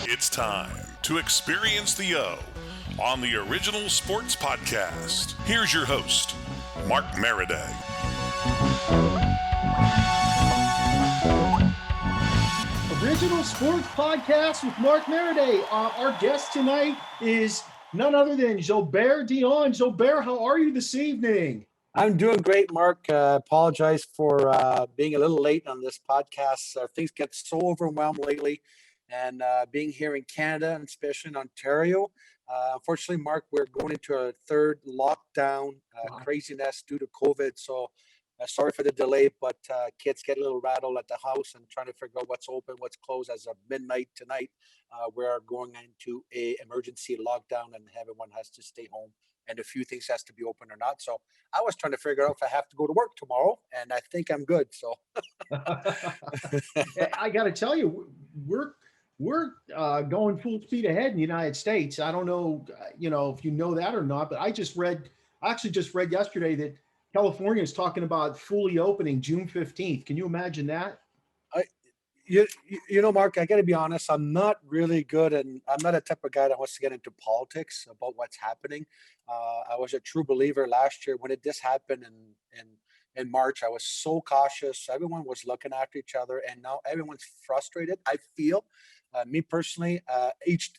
It's time to experience the O on the Original Sports Podcast. Here's your host, Mark Maradei. Original Sports Podcast with Mark Maradei. Our guest tonight is none other than Gilbert Dionne. Gilbert, how are you this evening? I'm doing great, Mark. Apologize for being a little late on this podcast. Things get so overwhelmed lately. And being here in Canada, and especially in Ontario, unfortunately, Mark, we're going into a third lockdown craziness due to COVID. So sorry for the delay, but kids get a little rattled at the house and trying to figure out what's open, what's closed. As of midnight tonight, we're going into a emergency lockdown and everyone has to stay home. And a few things has to be open or not. So I was trying to figure out if I have to go to work tomorrow, and I think I'm good. So I got to tell you, we're going full speed ahead in the United States. I don't know, if you know that or not, but I actually just read yesterday that California is talking about fully opening June 15th. Can you imagine that? Mark, I got to be honest. I'm not really good, and I'm not a type of guy that wants to get into politics about what's happening. I was a true believer last year when this happened in March. I was so cautious. Everyone was looking after each other, and now everyone's frustrated. I feel, me personally, each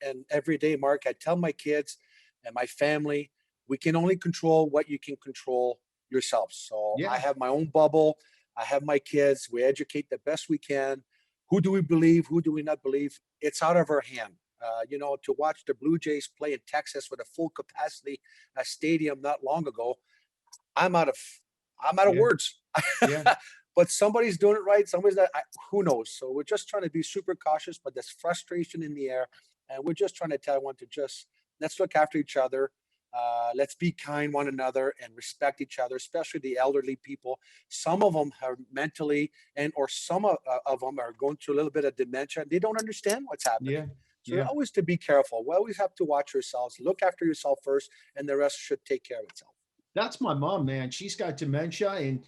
and every day, Mark, I tell my kids and my family, we can only control what you can control yourself. So yeah. I have my own bubble. I have my kids. We educate the best we can. Who do we believe? Who do we not believe? It's out of our hand. To watch the Blue Jays play in Texas with a full capacity stadium not long ago, I'm out of words. Yeah. But somebody's doing it right. Somebody's not. Who knows? So we're just trying to be super cautious, but there's frustration in the air, and we're just trying to tell everyone to let's look after each other. Let's be kind one another and respect each other, especially the elderly people. Some of them are mentally or some of them are going through a little bit of dementia. They don't understand what's happening. Yeah. So always to be careful. We always have to watch ourselves, look after yourself first, and the rest should take care of itself. That's my mom, man. She's got dementia, and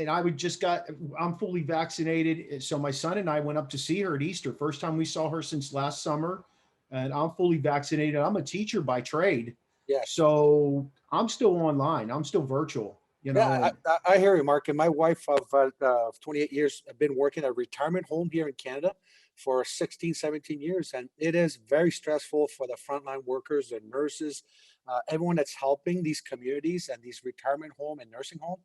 I'm fully vaccinated. So my son and I went up to see her at Easter. First time we saw her since last summer, and I'm fully vaccinated. I'm a teacher by trade. Yeah. So I'm still online. I'm still virtual. Yeah, I hear you, Mark. And my wife of 28 years have been working at a retirement home here in Canada for 16, 17 years. And it is very stressful for the frontline workers and nurses, everyone that's helping these communities and these retirement home and nursing home.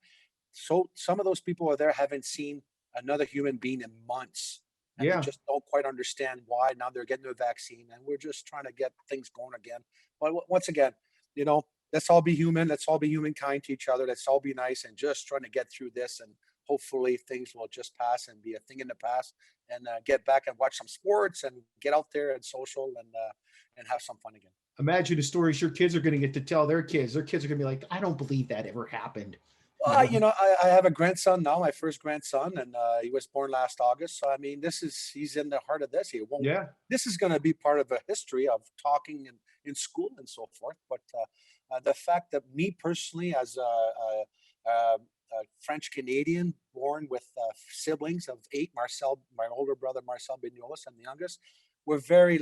So some of those people are there haven't seen another human being in months. And they just don't quite understand why. Now they're getting a vaccine, and we're just trying to get things going again. But once again, let's all be human. Let's all be humankind to each other. Let's all be nice and just trying to get through this. And hopefully things will just pass and be a thing in the past, and get back and watch some sports and get out there and social and have some fun again. Imagine the stories your kids are going to get to tell their kids. Their kids are going to be like, I don't believe that ever happened. I have a grandson now, my first grandson, and he was born last August. So, I mean, he's in the heart of this. This is going to be part of a history of talking in school and so forth. But the fact that me personally, as a French Canadian born with siblings of 8, my older brother, Marcel Dionne, and the youngest, we're very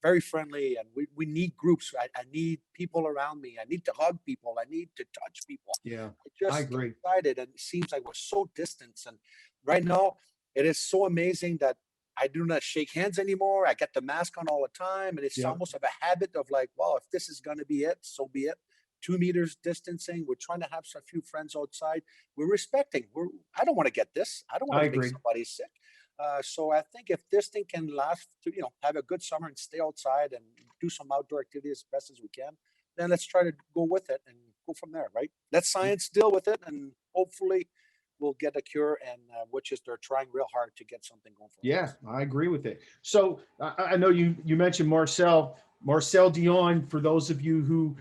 very friendly, and we need groups. I need people around me. I need to hug people. I need to touch people. Yeah, I agree. Excited, and it seems like we're so distant. And right now, it is so amazing that I do not shake hands anymore. I get the mask on all the time, and it's almost of a habit of like, well, if this is going to be it, so be it. 2 meters distancing. We're trying to have a few friends outside. We're respecting. I don't want to get this. I don't want to make somebody sick. So I think if this thing can last, have a good summer and stay outside and do some outdoor activities as best as we can, then let's try to go with it and go from there, right? Let science deal with it, and hopefully we'll get a cure, and which is they're trying real hard to get something going for us. Yeah, I agree with it. So I know you mentioned Marcel Dionne. For those of you who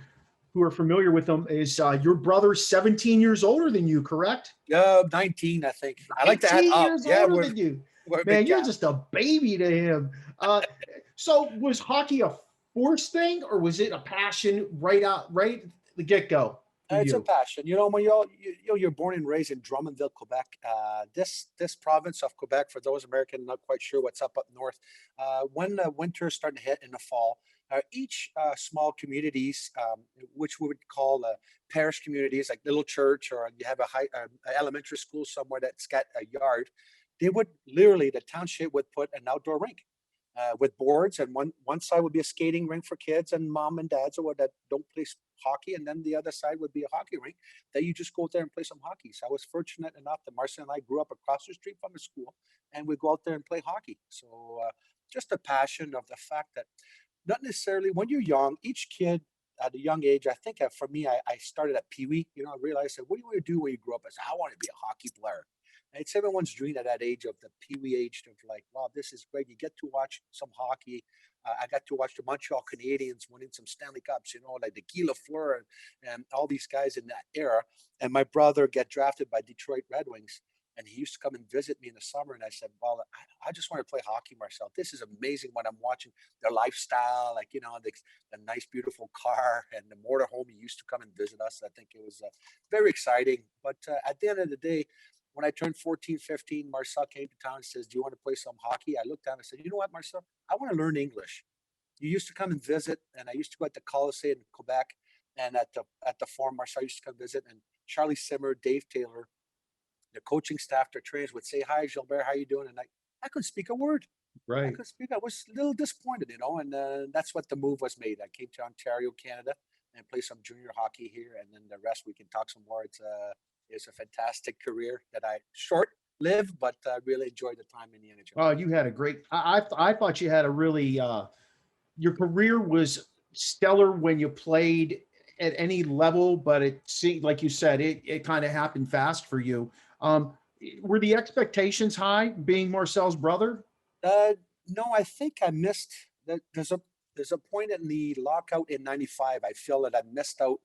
are familiar with him, is your brother 17 years older than you, correct? 19, I think. I like to add up. Yeah, older than you. Man, you're just a baby to him. So was hockey a forced thing, or was it a passion right the get-go? for It's a you? passion. When you're born and raised in Drummondville, Quebec. This province of Quebec, for those American not quite sure what's up north, when the winter is starting to hit in the fall, each small communities, which we would call parish communities, like little church, or you have a elementary school somewhere that's got a yard, they would literally, the township would put an outdoor rink. With boards, and one side would be a skating rink for kids and mom and dads or that don't play hockey, and then the other side would be a hockey rink that you just go out there and play some hockey. So I was fortunate enough that Marcel and I grew up across the street from the school, and we go out there and play hockey. So just a passion of the fact that not necessarily when you're young, each kid at a young age, I think for me, I started at Pee Wee. I realized that what do you want to do when you grow up? I said, I want to be a hockey player. And it's everyone's dream at that age of the Pee Wee age of like, wow, this is great. You get to watch some hockey. I got to watch the Montreal Canadiens winning some Stanley Cups, like the Guy Lafleur and all these guys in that era. And my brother got drafted by Detroit Red Wings. And he used to come and visit me in the summer. And I said, well, I just want to play hockey, Marcel. This is amazing when I'm watching their lifestyle, like, the nice, beautiful car and the motorhome. He used to come and visit us. I think it was very exciting. But at the end of the day, when I turned 14, 15, Marcel came to town and says, do you want to play some hockey? I looked down and said, you know what, Marcel? I want to learn English. You used to come and visit, and I used to go at the Colisée in Quebec, and at the Forum, Marcel used to come visit, and Charlie Simmer, Dave Taylor, the coaching staff, their trainers would say, hi, Gilbert, how you doing? And I couldn't speak a word. I Right. couldn't speak. I was a little disappointed, and that's what the move was made. I came to Ontario, Canada, and played some junior hockey here, and then the rest we can talk some more. It's a fantastic career that I short-lived, but really enjoyed the time in the NHL. Oh, you had a great. I thought you had a really. Your career was stellar when you played at any level, but it seemed like you said it kind of happened fast for you. Um, were the expectations high being Marcel's brother? Uh, no, I think I missed. There's a point in the lockout in '95. I feel that I missed out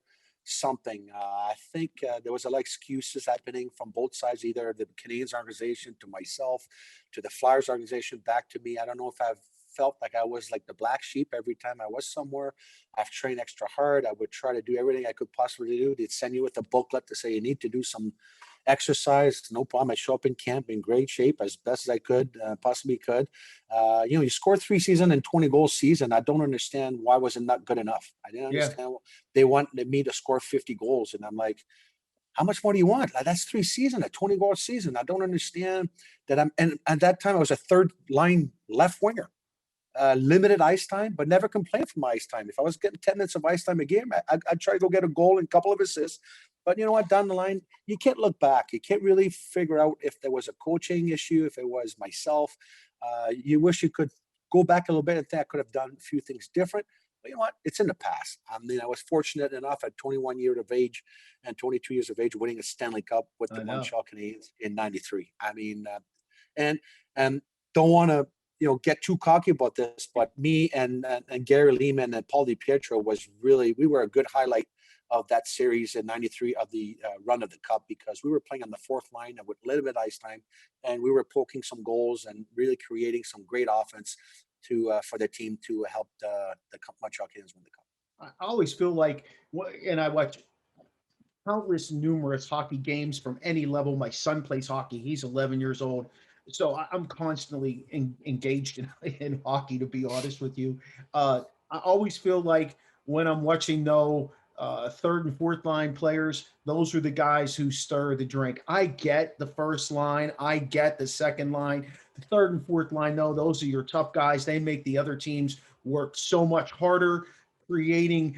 something. I think there was a lot of excuses happening from both sides, either the Canadiens organization to myself, to the Flyers organization back to me. I don't know if I've felt like I was like the black sheep every time I was somewhere. I've trained extra hard. I would try to do everything I could possibly do. They'd send you with a booklet to say you need to do some exercise. No problem. I show up in camp in great shape as best as I could, possibly could. You scored 3 season and 20 goal season. I don't understand why was it not good enough. I didn't Yeah. understand. They wanted me to score 50 goals. And I'm like, how much more do you want? Like, that's 3 seasons, a 20 goal season. I don't understand that. And at that time I was a third line left winger. Limited ice time, but never complained for my ice time. If I was getting 10 minutes of ice time a game, I'd try to go get a goal and a couple of assists. But you know what? Down the line, you can't look back. You can't really figure out if there was a coaching issue, if it was myself. You wish you could go back a little bit and think I could have done a few things different. But you know what? It's in the past. I mean, I was fortunate enough at 21 years of age and 22 years of age winning a Stanley Cup with the I know. Montreal Canadiens in '93. I mean, and don't want to get too cocky about this, but me and Gary Lehman and Paul DiPietro we were a good highlight of that series in '93 of the run of the cup, because we were playing on the fourth line with a little bit of ice time, and we were poking some goals and really creating some great offense for the team to help the Montreal Canadiens win the cup. I always feel like, and I watch countless numerous hockey games from any level. My son plays hockey. He's 11 years old. So I'm constantly engaged in hockey, to be honest with you. I always feel like when I'm watching third and fourth line players, those are the guys who stir the drink. I get the first line. I get the second line. The third and fourth line, though, those are your tough guys. They make the other teams work so much harder, creating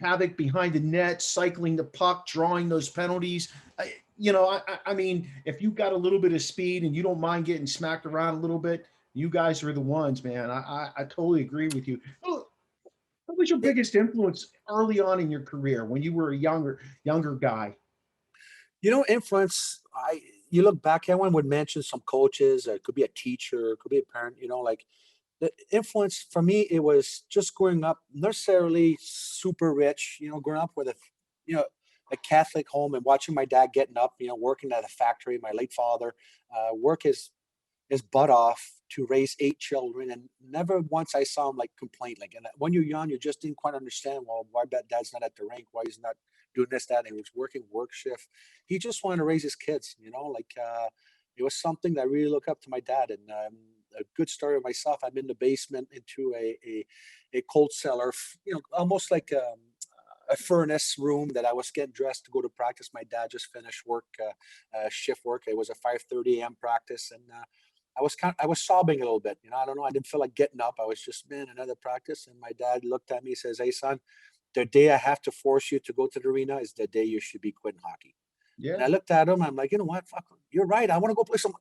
havoc behind the net, cycling the puck, drawing those penalties. I mean, if you've got a little bit of speed and you don't mind getting smacked around a little bit, you guys are the ones, man. I totally agree with you. What was your biggest influence early on in your career when you were a younger guy? Influence. You look back, everyone would mention some coaches. It could be a teacher, it could be a parent. Like the influence for me, it was just growing up, necessarily super rich. Growing up with a Catholic home and watching my dad getting up, working at a factory. My late father work his butt off to raise 8 children, and never once I saw him like complain. Like, and when you're young, you just didn't quite understand. Well, why dad's not at the rink? Why he's not doing this, that. And he was working work shift. He just wanted to raise his kids, it was something that I really look up to my dad. And a good story of myself, I'm in the basement into a cold cellar, almost like a furnace room that I was getting dressed to go to practice. My dad just finished work, shift work. It was a 5:30 a.m. practice, and I was sobbing a little bit. I don't know. I didn't feel like getting up. I was just, man, another practice. And my dad looked at me and says, "Hey, son, the day I have to force you to go to the arena is the day you should be quitting hockey." And I looked at him. I'm like, you know what? Fuck, you're right. I want to go play some.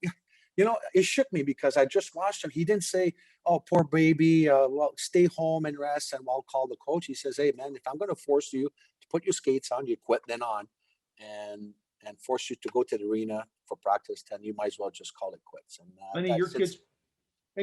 It shook me because I just watched him. He didn't say, "Oh, poor baby, well, stay home and rest, and I'll call the coach." He says, "Hey, man, if I'm going to force you to put your skates on, you quit then on, and force you to go to the arena for practice, then you might as well just call it quits." And Any of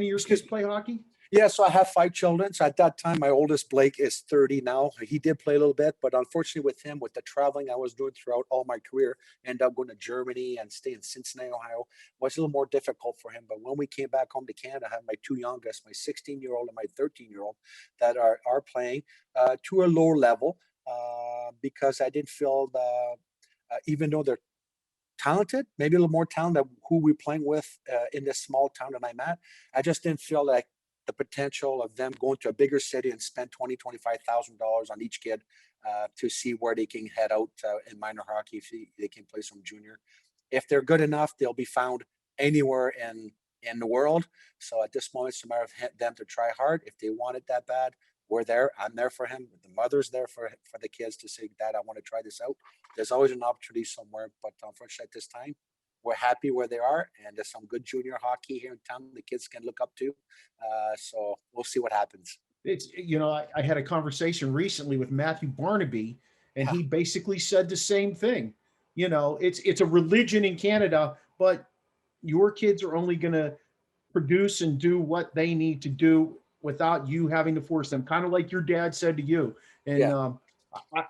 your kids play hockey? Yeah, so I have 5 children. So at that time, my oldest, Blake, is 30 now. He did play a little bit, but unfortunately with him, with the traveling I was doing throughout all my career, ended up going to Germany and stay in Cincinnati, Ohio, was a little more difficult for him. But when we came back home to Canada, I have my 2 youngest, my 16-year-old and my 13-year-old, that are playing to a lower level because I didn't feel even though they're talented, maybe a little more talented than who we're playing with in this small town that I'm at, I just didn't feel like the potential of them going to a bigger city and spend $25,000 on each kid to see where they can head out in minor hockey if they can play some junior. If they're good enough, they'll be found anywhere in the world. So at this moment, it's a matter of them to try hard. If they want it that bad, we're there. I'm there for him. The mother's there for the kids to say, "Dad, I want to try this out." There's always an opportunity somewhere, but unfortunately at this time, we're happy where they are, and there's some good junior hockey here in town the kids can look up to. So we'll see what happens. It's, I had a conversation recently with Matthew Barnaby, and he basically said the same thing. It's a religion in Canada, but your kids are only going to produce and do what they need to do without you having to force them, kind of like your dad said to you. And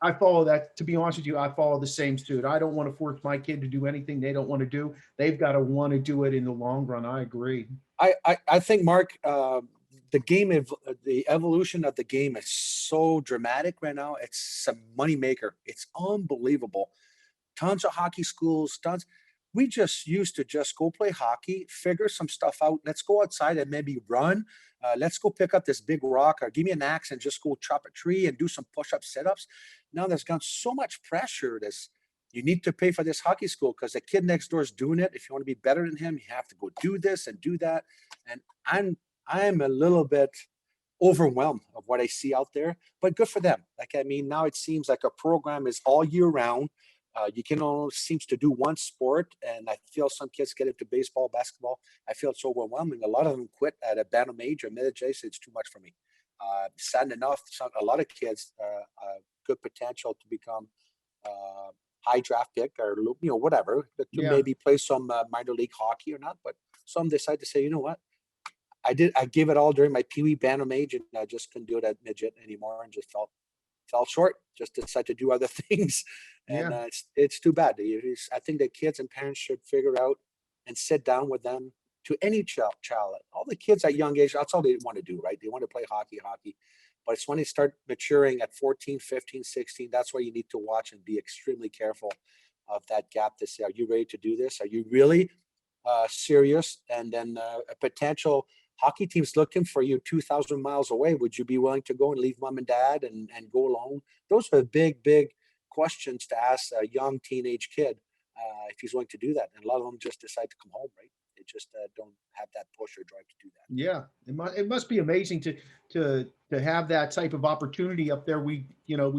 I follow that. To be honest with you, I follow the same suit. I don't want to force my kid to do anything they don't want to do. They've got to want to do it in the long run. I agree. I think, Mark, the evolution of the game is so dramatic right now. It's a moneymaker. It's unbelievable. Tons of hockey schools, tons. We just used to just go play hockey, figure some stuff out. Let's go outside and maybe run. Let's go pick up this big rock or give me an axe and just go chop a tree and do some push-ups, sit-ups. Now there's gone so much pressure. You need to pay for this hockey school because the kid next door is doing it. If you want to be better than him, you have to go do this and do that. And I'm a little bit overwhelmed of what I see out there, but good for them. Now it seems like a program is all year round. You can only seems to do one sport, and I feel some kids get into baseball, basketball. I feel it's overwhelming. A lot of them quit at a bantam age or mid age. It's too much for me. Sad enough, a lot of kids good potential to become high draft pick or whatever, but to maybe play some minor league hockey or not. But some decide to say, you know what, I gave it all during my Pee Wee bantam age, and I just couldn't do it at midget anymore, and just fell short. Just decided to do other things, and it's too bad. I think the kids and parents should figure out and sit down with them. To any child, all the kids at young age, that's all they want to do, right? They want to play hockey. But it's when they start maturing at 14, 15, 16, that's why you need to watch and be extremely careful of that gap to say, are you ready to do this? Are you really serious? And then a potential hockey team's looking for you 2,000 miles away. Would you be willing to go and leave mom and dad and go alone? Those are big, big questions to ask a young teenage kid if he's willing to do that. And a lot of them just decide to come home, right? They just don't have that push or drive to do that. Yeah, it must be amazing to have that type of opportunity up there. We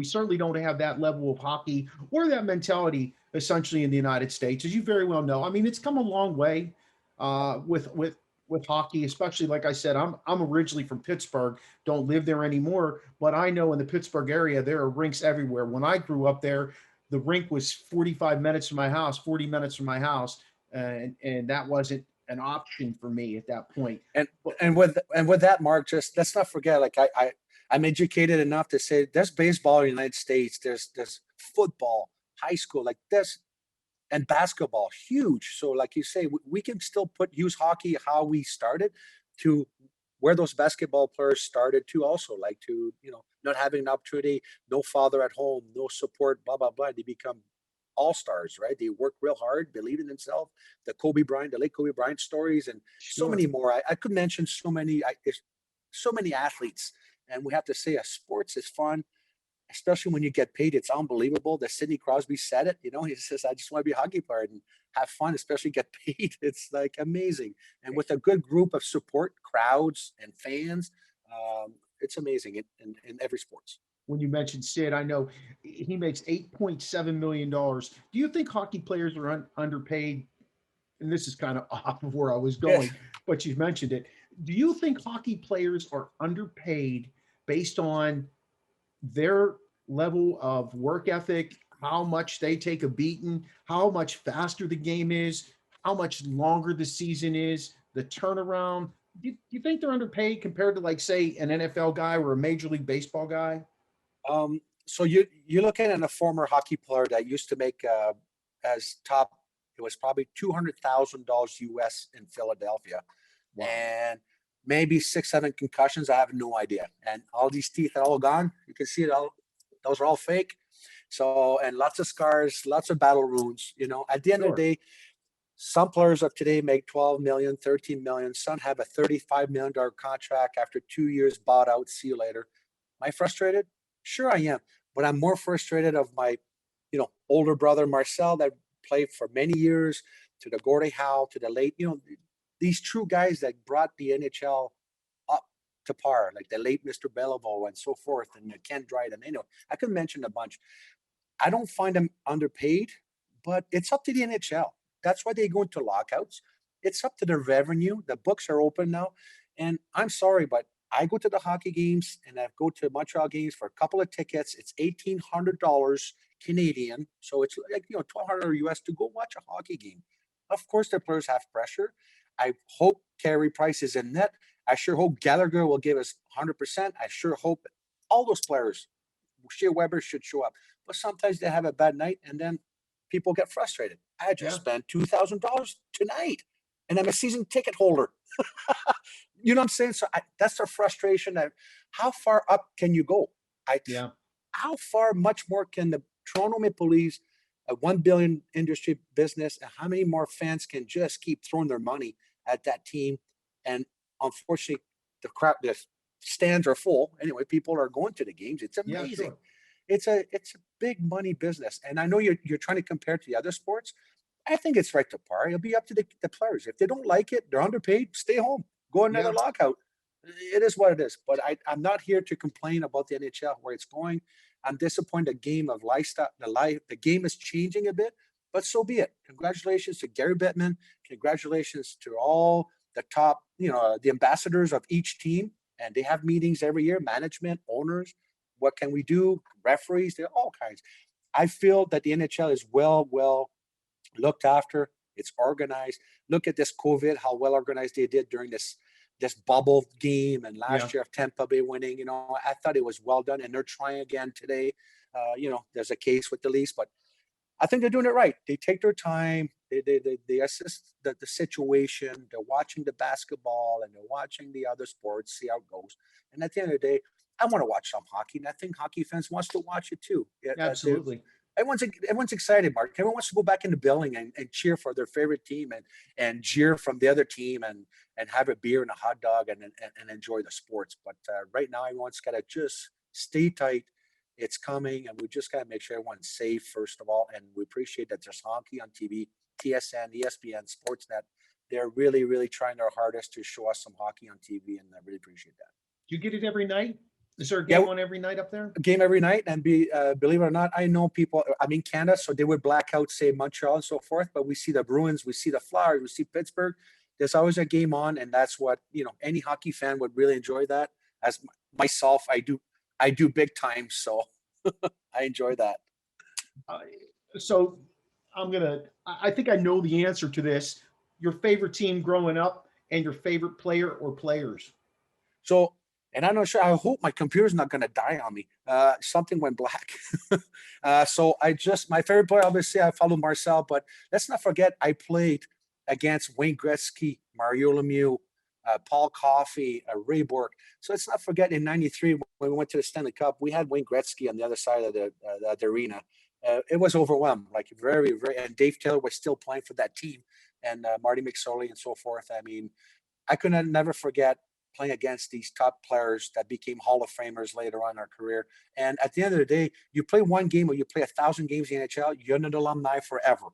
certainly don't have that level of hockey or that mentality essentially in the United States, as you very well know. I mean, it's come a long way with hockey, especially like I said, I'm originally from Pittsburgh, don't live there anymore, but I know in the Pittsburgh area there are rinks everywhere. When I grew up there, the rink was 45 minutes from my house, 40 minutes from my house, and that wasn't an option for me at that point. And with that, Mark, just let's not forget, like I'm educated enough to say there's baseball in the United States, there's football, high school, like this, and basketball, huge. So like you say, we can still use hockey how we started to where those basketball players started to also, like to, not having an opportunity, no father at home, no support, blah, blah, blah. They become all-stars, right? They work real hard, believe in themselves. The late Kobe Bryant stories, and so Sure. many more. I could mention so many, so many athletes. And we have to say, sports is fun, especially when you get paid. It's unbelievable. That Sidney Crosby said it. He says, "I just want to be a hockey player and have fun, especially get paid." It's like amazing. And with a good group of support, crowds and fans, it's amazing in every sports. When you mentioned Sid, I know he makes $8.7 million. Do you think hockey players are underpaid? And this is kind of off of where I was going, but you've mentioned it. Do you think hockey players are underpaid based on their level of work ethic, how much they take a beating, how much faster the game is, how much longer the season is, the turnaround? Do you think they're underpaid compared to, like, say, an NFL guy or a Major League Baseball guy? So you're looking at a former hockey player that used to make as top. It was probably $200,000 US in Philadelphia, Wow. and maybe 6, 7 concussions. I have no idea. And all these teeth are all gone. You can see it all. Those are all fake. So, and lots of scars, lots of battle wounds. At the end of the day, some players of today make 12 million, 13 million. Some have a $35 million contract after 2 years bought out. See you later. Am I frustrated? Sure, I am. But I'm more frustrated of my, older brother Marcel that played for many years, to the Gordie Howe, to the late, these true guys that brought the NHL up to par, like the late Mr. Beliveau and so forth, and Ken Dryden. I could mention a bunch. I don't find them underpaid, but it's up to the NHL. That's why they go into lockouts. It's up to their revenue. The books are open now. And I'm sorry, but I go to the hockey games and I go to Montreal games for a couple of tickets. It's $1,800 Canadian. So it's like, $1,200 US to go watch a hockey game. Of course, the players have pressure. I hope Terri Price is in net. I sure hope Gallagher will give us 100%. I sure hope all those players, Shea Weber, should show up. But sometimes they have a bad night and then people get frustrated. I just spent $2,000 tonight and I'm a season ticket holder. You know what I'm saying? So that's the frustration. How far up can you go? How far much more can the Toronto Maple Leafs, a $1 billion industry business, and how many more fans can just keep throwing their money at that team? And unfortunately, the stands are full. Anyway, people are going to the games. It's amazing. It's a big money business. And I know you're trying to compare it to the other sports. I think it's right to par. It'll be up to the players. If they don't like it, they're underpaid, stay home. Go another lockout. It is what it is. But I'm not here to complain about the NHL, where it's going. I'm disappointed the game of lifestyle, the game is changing a bit, but so be it. Congratulations to Gary Bettman. Congratulations to all the top, the ambassadors of each team. And they have meetings every year, management, owners. What can we do? Referees, there are all kinds. I feel that the NHL is well looked after. It's organized. Look at this COVID, how well organized they did during this bubble game, and last year of Tampa Bay winning. I thought it was well done, and they're trying again today. There's a case with the Leafs, but I think they're doing it right. They take their time. They assess the situation. They're watching the basketball and they're watching the other sports, see how it goes. And at the end of the day, I want to watch some hockey, and I think hockey fans wants to watch it too. Absolutely. Everyone's excited, Mark. Everyone wants to go back in the building and cheer for their favorite team and cheer from the other team and have a beer and a hot dog and enjoy the sports. But right now, everyone's got to just stay tight. It's coming, and we just got to make sure everyone's safe, first of all. And we appreciate that there's hockey on TV, TSN, ESPN, Sportsnet. They're really, really trying their hardest to show us some hockey on TV, and I really appreciate that. Do you get it every night? Is there a game on every night up there? A game every night, and believe it or not, I know people. I'm in Canada, so they would black out, say Montreal and so forth. But we see the Bruins, we see the Flyers, we see Pittsburgh. There's always a game on, and that's what any hockey fan would really enjoy. That, as myself, I do big time, so I enjoy that. So I think I know the answer to this. Your favorite team growing up and your favorite player or players. So. And I'm not sure. I hope my computer's not going to die on me. Something went black. So my favorite player, obviously, I follow Marcel. But let's not forget, I played against Wayne Gretzky, Mario Lemieux, Paul Coffey, Ray Bork. So let's not forget in '93 when we went to the Stanley Cup, we had Wayne Gretzky on the other side of the arena. It was overwhelmed, like very, very. And Dave Taylor was still playing for that team, and Marty McSorley and so forth. I mean, I could never forget playing against these top players that became Hall of Famers later on in our career. And at the end of the day, you play one game or you play 1,000 games in the NHL, you're an alumni forever.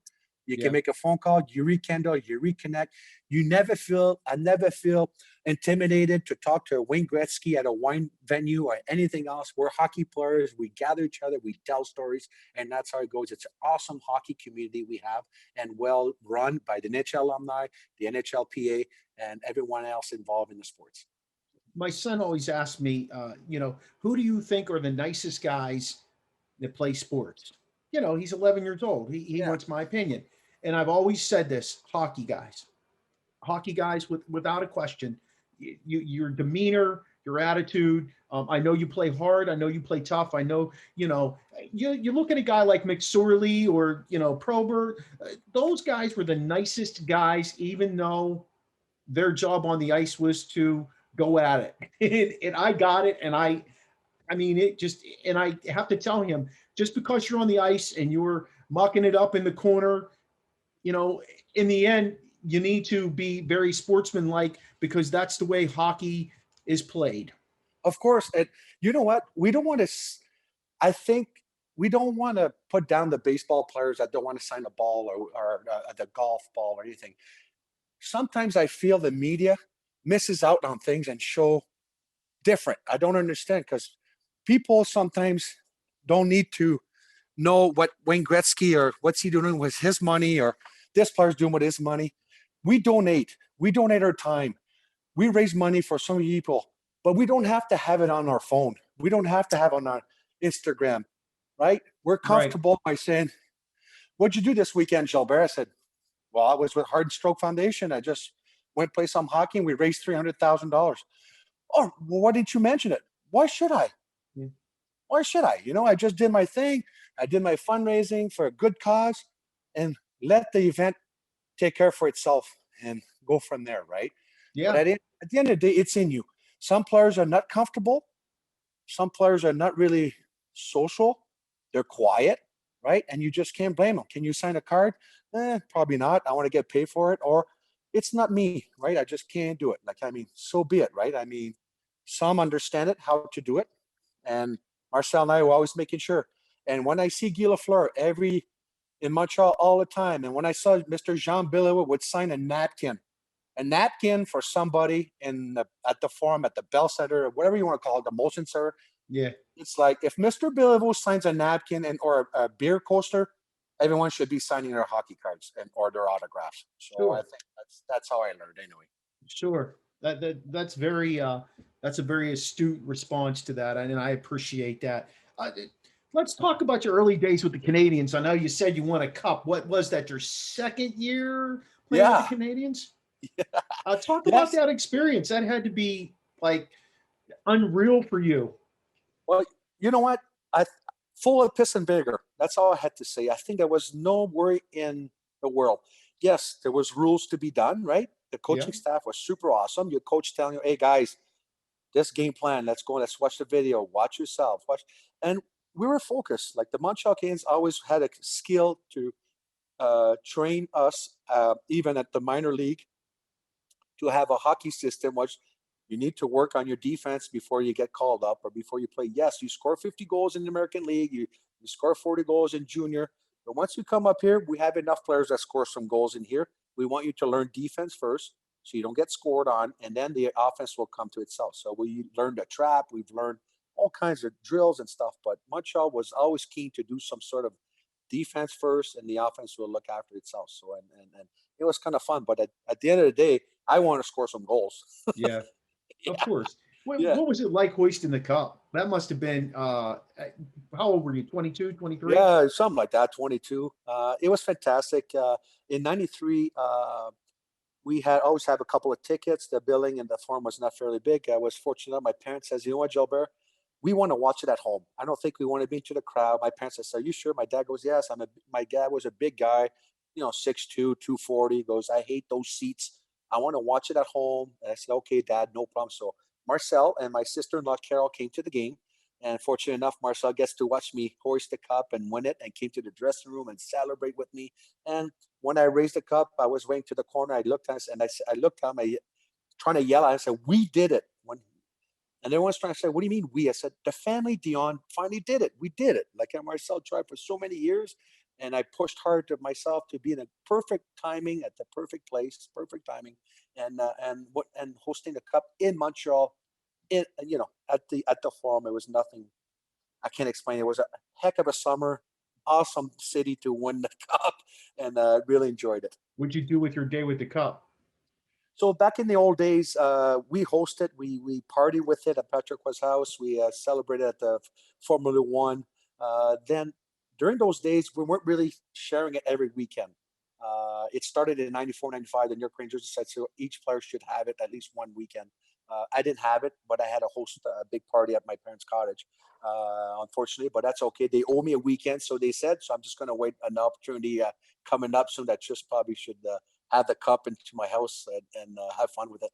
You can make a phone call, you rekindle, you reconnect. I never feel intimidated to talk to Wayne Gretzky at a wine venue or anything else. We're hockey players. We gather each other, we tell stories, and that's how it goes. It's an awesome hockey community we have, and well run by the NHL alumni, the NHLPA, and everyone else involved in the sports. My son always asks me, who do you think are the nicest guys that play sports? He's 11 years old. He wants my opinion. And I've always said this, hockey guys, without a question. Your demeanor, your attitude. I know you play hard. I know you play tough. I know, you look at a guy like McSorley or, Probert. Those guys were the nicest guys, even though their job on the ice was to go at it. And I got it. And I have to tell him, just because you're on the ice and you're mucking it up in the corner, in the end, you need to be very sportsmanlike, because that's the way hockey is played. Of course. And you know what? We don't want to put down the baseball players that don't want to sign a ball or the golf ball or anything. Sometimes I feel the media misses out on things and show different. I don't understand, because people sometimes don't need to know what Wayne Gretzky or what's he doing with his money or this player's doing with his money. We donate our time. We raise money for some people, but we don't have to have it on our phone. We don't have to have it on our Instagram, right? We're comfortable by saying, "What'd you do this weekend, Gilbert?" I said, "Well, I was with Hard Stroke Foundation. I just went play some hockey and we raised $300,000. Oh, well, why didn't you mention it? Why should I? Yeah. Why should I? I just did my thing. I did my fundraising for a good cause, and let the event take care for itself and go from there, right?" Yeah. But at the end of the day, it's in you. Some players are not comfortable. Some players are not really social. They're quiet, right? And you just can't blame them. Can you sign a card? Probably not. I want to get paid for it. Or it's not me, right? I just can't do it. So be it, right? Some understand it, how to do it. And Marcel and I were always making sure. And when I see Guy Lafleur in Montreal all the time, and when I saw Mr. Jean Billot would sign a napkin for somebody at the forum, at the Bell Center, or whatever you want to call it, the Molson Center. Yeah. It's like, if Mr. Billot signs a napkin or a beer coaster, everyone should be signing their hockey cards or their autographs. So sure. I think that's how I learned anyway. Sure. That's a very astute response to that, and I appreciate that. Let's talk about your early days with the Canadians. I know you said you won a cup. What was that, your second year playing with the Canadians? Yeah. Talk about that experience. That had to be like unreal for you. Well, you know what? Full of piss and vinegar. That's all I had to say. I think there was no worry in the world. Yes, there was rules to be done, right? The coaching staff was super awesome. Your coach telling you, "Hey guys, this game plan, let's go, let's watch the video, watch yourself, watch." And we were focused. Like the Montreal Canadiens always had a skill to train us, even at the minor league, to have a hockey system, which you need to work on your defense before you get called up or before you play. Yes, you score 50 goals in the American League, you score 40 goals in junior, but once you come up here, we have enough players that score some goals in here. We want you to learn defense first, so you don't get scored on, and then the offense will come to itself. So we learned a trap, we've learned all kinds of drills and stuff, but Montreal was always keen to do some sort of defense first, and the offense will look after itself. So, and it was kind of fun, but at the end of the day, I want to score some goals. Yeah. Of course. What was it like hoisting the cup? That must have been, how old were you, 22, 23? Yeah, something like that, 22. It was fantastic. In 93, we always have a couple of tickets. The building and the forum was not fairly big. I was fortunate. My parents says, "You know what, Gilbert? We want to watch it at home. I don't think we want to be into the crowd." My parents says, "Are you sure?" My dad goes, "Yes." My dad was a big guy, 6'2", 240. He goes, "I hate those seats. I want to watch it at home. And I said, okay, Dad, no problem. So Marcel and my sister-in-law, Carol, came to the game. And fortunate enough, Marcel gets to watch me hoist the cup and win it, and came to the dressing room and celebrate with me. And when I raised the cup, I was waiting to the corner. I looked at him, and I looked at him, trying to yell at him. I said, we did it. And everyone's trying to say, what do you mean we? I said, the family Dionne finally did it. We did it. Like Marcel tried for so many years. And I pushed hard to myself to be in a perfect timing at the perfect place, perfect timing, and hosting the cup in Montreal, at the Forum. It was nothing. I can't explain. It was a heck of a summer, awesome city to win the cup, and really enjoyed it. What'd you do with your day with the cup? So back in the old days, we hosted, we partied with it at Patrick's house. We celebrated at the Formula One. Then during those days, we weren't really sharing it every weekend. It started in 94, 95. The New York Rangers decided so each player should have it at least one weekend. I didn't have it, but I had to host a big party at my parents' cottage, unfortunately, but that's okay. They owe me a weekend, so they said, so I'm just going to wait an opportunity coming up soon that just probably should have the cup into my house and have fun with it.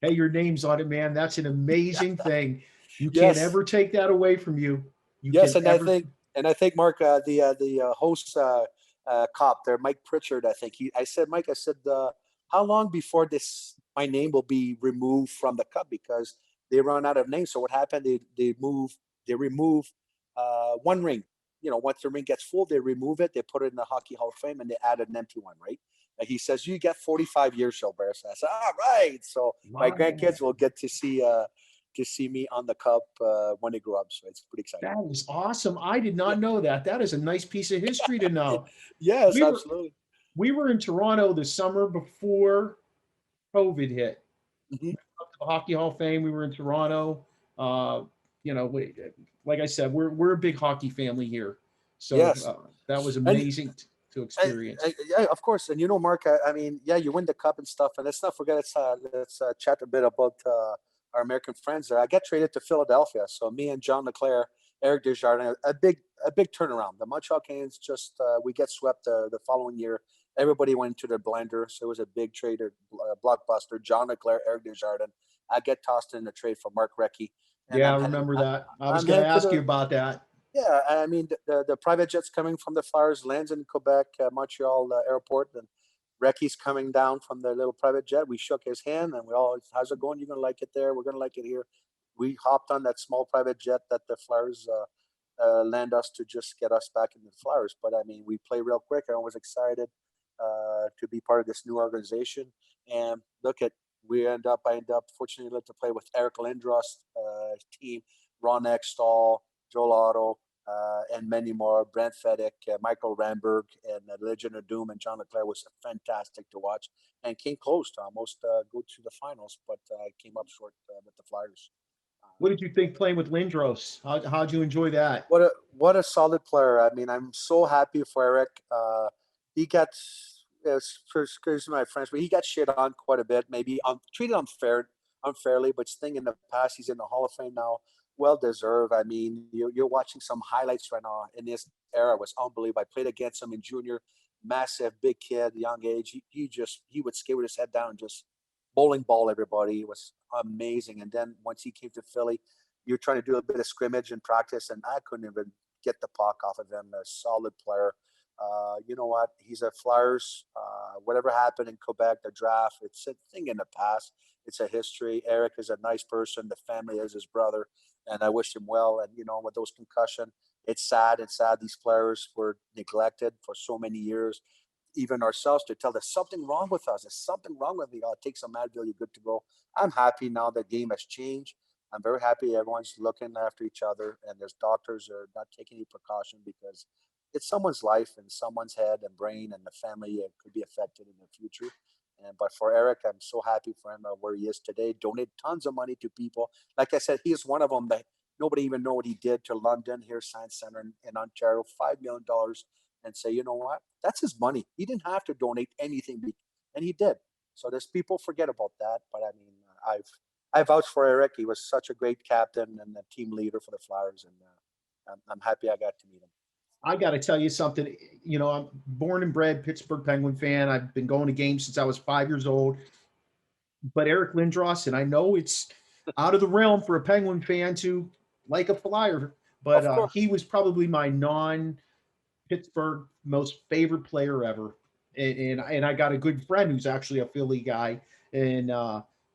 Hey, your name's on it, man. That's an amazing thing. You can't Yes. ever take that away from you. Yes, can and I think Mark, the host cop there, Mike Pritchard, I think I said, Mike, how long before my name will be removed from the cup, because they run out of names. So what happened? They remove one ring. Once the ring gets full, they remove it. They put it in the Hockey Hall of Fame, and they add an empty one, right? And he says, you get 45 years, Gilbert. So I said, all right. So my grandkids will get to see me on the cup when they grow up. So it's pretty exciting. That is awesome. I did not know that. That is a nice piece of history to know. Yes, absolutely. We were in Toronto the summer before COVID hit. Mm-hmm. Up to the Hockey Hall of Fame. We were in Toronto. Like I said, we're a big hockey family here. So yes. that was amazing to experience. Yeah, of course. And Mark, I mean, yeah, you win the cup and stuff. And let's not forget, let's chat a bit about our American friends there. I got traded to Philadelphia. So me and John Leclerc, Eric Desjardins, a big turnaround. The Montreal Canadiens we get swept the following year. Everybody went to their blender. So it was a big trade, blockbuster. John Leclerc, Eric Desjardins. I get tossed in the trade for Mark Recchi. Yeah, I remember that. I was going to ask you about that. Yeah, I mean, the private jet's coming from the Flyers, lands in Quebec, Montreal airport, and Recchi's coming down from the little private jet. We shook his hand, and we all, how's it going? You're going to like it there. We're going to like it here. We hopped on that small private jet that the Flyers land us to just get us back into the Flyers. But, I mean, we play real quick. Everyone was excited to be part of this new organization. And I end up fortunately to play with Eric Lindros' team, Ron Ekstall, Joel Otto, and many more. Brent Fedek, Michael Ramberg, and Legend of Doom and John Leclerc was fantastic to watch, and came close to almost go to the finals, but came up short with the Flyers. What did you think playing with Lindros? How'd you enjoy that? What a solid player. I mean, I'm so happy for Eric. He got, excuse my French, but he got shit on quite a bit, maybe treated unfairly, but staying in the past, he's in the Hall of Fame now. Well deserved. I mean, you're watching some highlights right now in this era. It was unbelievable. I played against him in junior, massive, big kid, young age. He would skate with his head down and just bowling ball everybody. It was amazing. And then once he came to Philly, you're trying to do a bit of scrimmage and practice, and I couldn't even get the puck off of him. A solid player. You know what? He's a Flyers. Whatever happened in Quebec, the draft, it's a thing in the past. It's a history. Eric is a nice person. The family is his brother, and I wish him well. And, with those concussion, it's sad. It's sad these players were neglected for so many years. Even ourselves to tell there's something wrong with us. There's something wrong with me. I'll take some Advil. You're good to go. I'm happy now the game has changed. I'm very happy everyone's looking after each other, and there's doctors are not taking any precaution, because it's someone's life and someone's head and brain, and the family could be affected in the future. But for Eric, I'm so happy for him where he is today. Donate tons of money to people. Like I said, he is one of them that nobody even know what he did to London, here, Science Center in Ontario, $5 million, and say, you know what? That's his money. He didn't have to donate anything, and he did. So there's people forget about that. But I mean, I vouch for Eric. He was such a great captain and a team leader for the Flyers, and I'm happy I got to meet him. I got to tell you something. I'm born and bred Pittsburgh Penguin fan. I've been going to games since I was 5 years old. but Eric Lindros, and I know it's out of the realm for a Penguin fan to like a Flyer, but Of course. he was probably my non-Pittsburgh most favorite player ever. And I got a good friend who's actually a Philly guy, and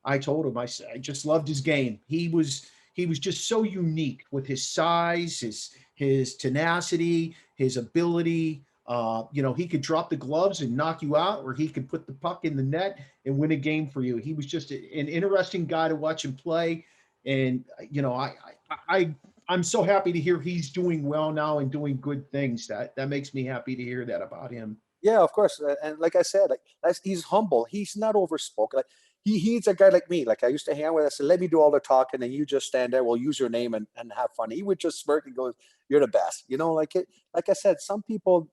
I told him I just loved his game. He was just so unique with his size, his tenacity, his ability. He could drop the gloves and knock you out, or he could put the puck in the net and win a game for you. He was just an interesting guy to watch him play. And I'm so happy to hear he's doing well now and doing good things. That makes me happy to hear that about him. Yeah, of course. And like I said, he's humble. He's not overspoken. Like he's a guy like me. Like I used to hang out with. I said, let me do all the talking, and you just stand there. We'll use your name and have fun. He would just smirk and go, "You're the best." Like it. Like I said, some people,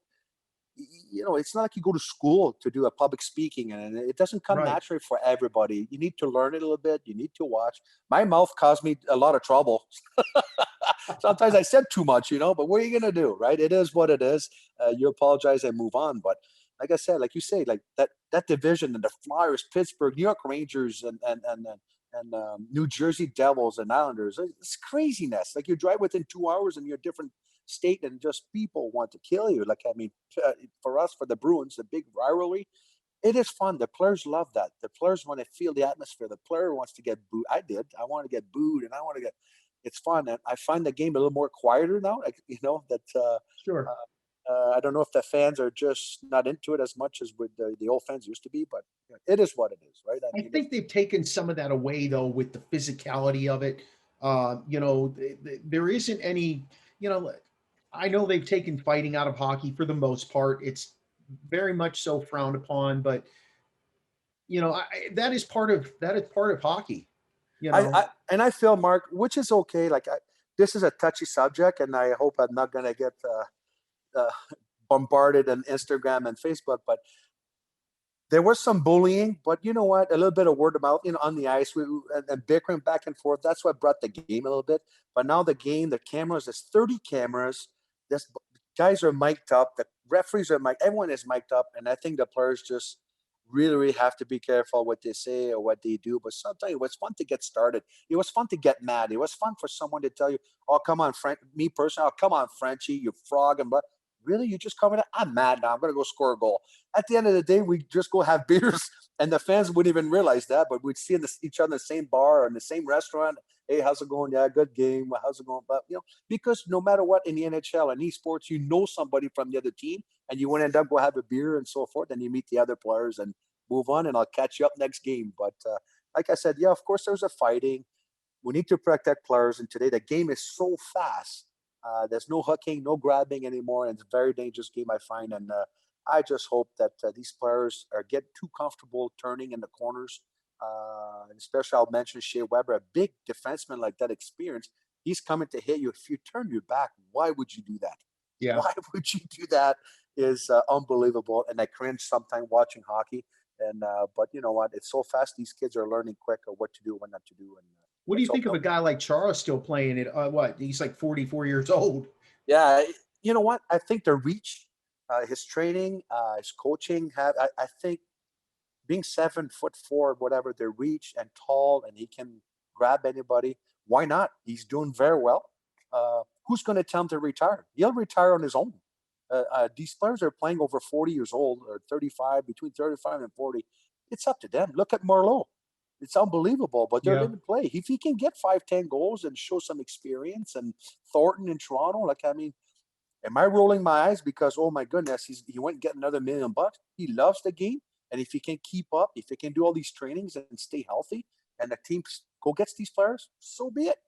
it's not like you go to school to do a public speaking, and it doesn't come Right. naturally for everybody. You need to learn it a little bit. You need to watch. My mouth caused me a lot of trouble. Sometimes I said too much, but what are you going to do, right? It is what it is. You apologize and move on. But like I said, like you say, like that division and the Flyers, Pittsburgh, New York Rangers, and New Jersey Devils and Islanders, it's craziness. Like you drive within 2 hours and you're a different state, and just people want to kill you. Like, I mean, for us, for the Bruins, the big rivalry, it is fun. The players love that. The players want to feel the atmosphere. The player wants to get booed. I did. I want to get booed, and I want to get. It's fun, and I find the game a little more quieter now. Like that. Sure. I don't know if the fans are just not into it as much as with the old fans used to be, but it is what it is, right? I I mean, think they've taken some of that away though with the physicality of it. There isn't any. You know, I know they've taken fighting out of hockey for the most part. It's very much so frowned upon, but that is part of hockey. You know, I feel, Mark, which is okay. Like this is a touchy subject, and I hope I'm not going to get uh, bombarded on Instagram and Facebook, but there was some bullying, but you know what? A little bit of word of mouth, on the ice, and bickering back and forth. That's what brought the game a little bit. But now the game, the cameras, there's 30 cameras. This guys are mic'd up. The referees are mic'd. Everyone is mic'd up, and I think the players just really, really have to be careful what they say or what they do. But sometimes it was fun to get started. It was fun to get mad. It was fun for someone to tell you, "Oh, come on, Frank." Me personally, "Oh, come on, Frenchie, you frog," and but. Really, you just coming? I'm mad now. I'm going to go score a goal. At the end of the day, we just go have beers, and the fans wouldn't even realize that. But we'd see each other in the same bar or in the same restaurant. Hey, how's it going? Yeah, good game. How's it going? But because no matter what in the NHL and esports, you know somebody from the other team, and you want to end up go have a beer and so forth, and you meet the other players and move on. And I'll catch you up next game. But like I said, yeah, of course there's a fighting. We need to protect players, and today the game is so fast. There's no hooking, no grabbing anymore, and it's a very dangerous game, I find. And I just hope that these players are get too comfortable turning in the corners. Especially, I'll mention Shea Weber, a big defenseman like that experience. He's coming to hit you. If you turn your back, why would you do that? yeah. Why would you do that? Is unbelievable, and I cringe sometimes watching hockey. And but you know what? It's so fast. These kids are learning quick of what to do, what not to do, and What do let's you hope think of a guy like Chara still playing it? What he's like 44 years old. Yeah, you know what? I think the reach, his training, his coaching have. I think being 7'4", whatever, the reach and tall, and he can grab anybody. Why not? He's doing very well. Who's going to tell him to retire? He'll retire on his own. These players are playing over 40 years old or 35, between 35 and 40. It's up to them. Look at Marleau. It's unbelievable, but they're Yeah. living play. If he can get 5, 10 goals and show some experience, and Thornton in Toronto, like, I mean, am I rolling my eyes because, oh my goodness, he went and get another $1 million? He loves the game, and if he can keep up, if he can do all these trainings and stay healthy, and the team go gets these players, so be it,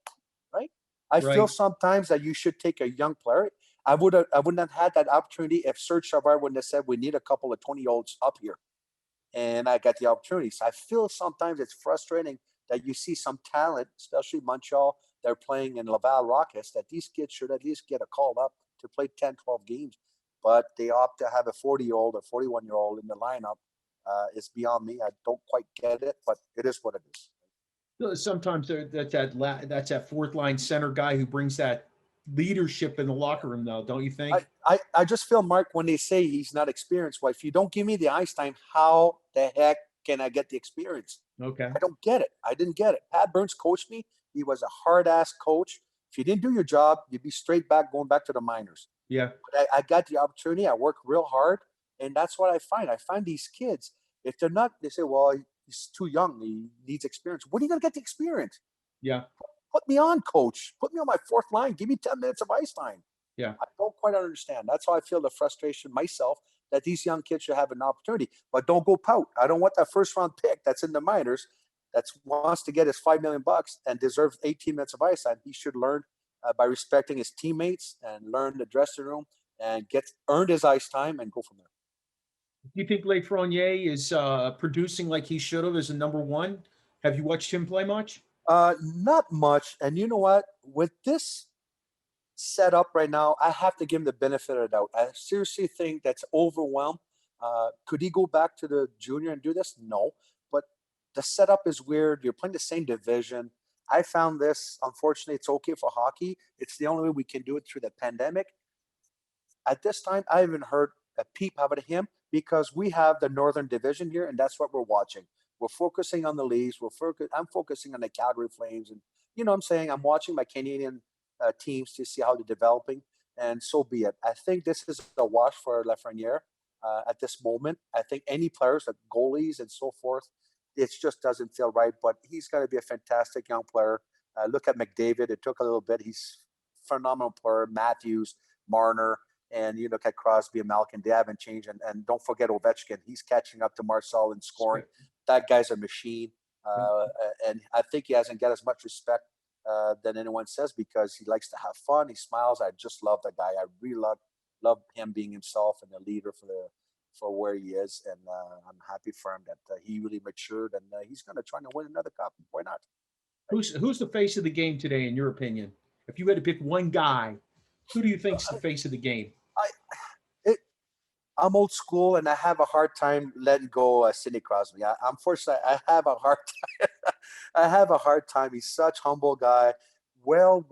right? I feel Right. sometimes that you should take a young player. I wouldn't have had that opportunity if Serge Savard wouldn't have said we need a couple of 20-year-olds up here, and I got the opportunity. So I feel sometimes it's frustrating that you see some talent, especially Montreal, they're playing in Laval Rockets, that these kids should at least get a call up to play 10, 12 games. But they opt to have a 40-year-old or 41-year-old in the lineup. It's beyond me. I don't quite get it, but it is what it is. Sometimes that's that fourth line center guy who brings that leadership in the locker room, though, don't you think? I just feel, Mark, when they say he's not experienced, well, if you don't give me the ice time, how the heck can I get the experience? Okay. I don't get it. I didn't get it. Pat Burns coached me. He was a hard-ass coach. If you didn't do your job, you'd be straight back, going back to the minors. Yeah. But I got the opportunity. I worked real hard, and that's what I find. I find these kids, if they're not, they say, well, he's too young. He needs experience. When are you going to get the experience? Yeah. Put me on, coach. Put me on my fourth line. Give me 10 minutes of ice time. Yeah. I don't quite understand. That's how I feel the frustration myself, that these young kids should have an opportunity. But don't go pout. I don't want that first round pick that's in the minors that wants to get his $5 million and deserves 18 minutes of ice time. He should learn by respecting his teammates and learn the dressing room and earned his ice time and go from there. Do you think Lafreniere is producing like he should have as a number one? Have you watched him play much? Not much. And you know what? With this set up right now, I have to give him the benefit of the doubt. I seriously think that's overwhelmed. Could he go back to the junior and do this? No. But the setup is weird. You're playing the same division. I found this, unfortunately, it's okay for hockey. It's the only way we can do it through the pandemic. At this time, I haven't heard a peep out of him because we have the Northern Division here, and that's what we're watching. We're focusing on the Leafs. I'm focusing on the Calgary Flames, and you know what I'm saying? I'm watching my Canadian teams to see how they're developing, and so be it. I think this is a wash for Lafreniere at this moment. I think any players, like goalies and so forth, it just doesn't feel right. But he's going to be a fantastic young player. Look at McDavid. It took a little bit. He's a phenomenal player. Matthews, Marner, and you look at Crosby and Malkin. They haven't changed. And don't forget Ovechkin. He's catching up to Marcel in scoring. That guy's a machine. And I think he hasn't got as much respect than anyone says because he likes to have fun. He smiles. I just love the guy. I really love him being himself and a leader for where he is. And I'm happy for him that he really matured and he's going to try to win another cup. Why not? Who's the face of the game today, in your opinion? If you had to pick one guy, who do you think's the face of the game? I'm old school, and I have a hard time letting go of Sidney Crosby. Unfortunately, I have a hard time. I have a hard time. He's such a humble guy, well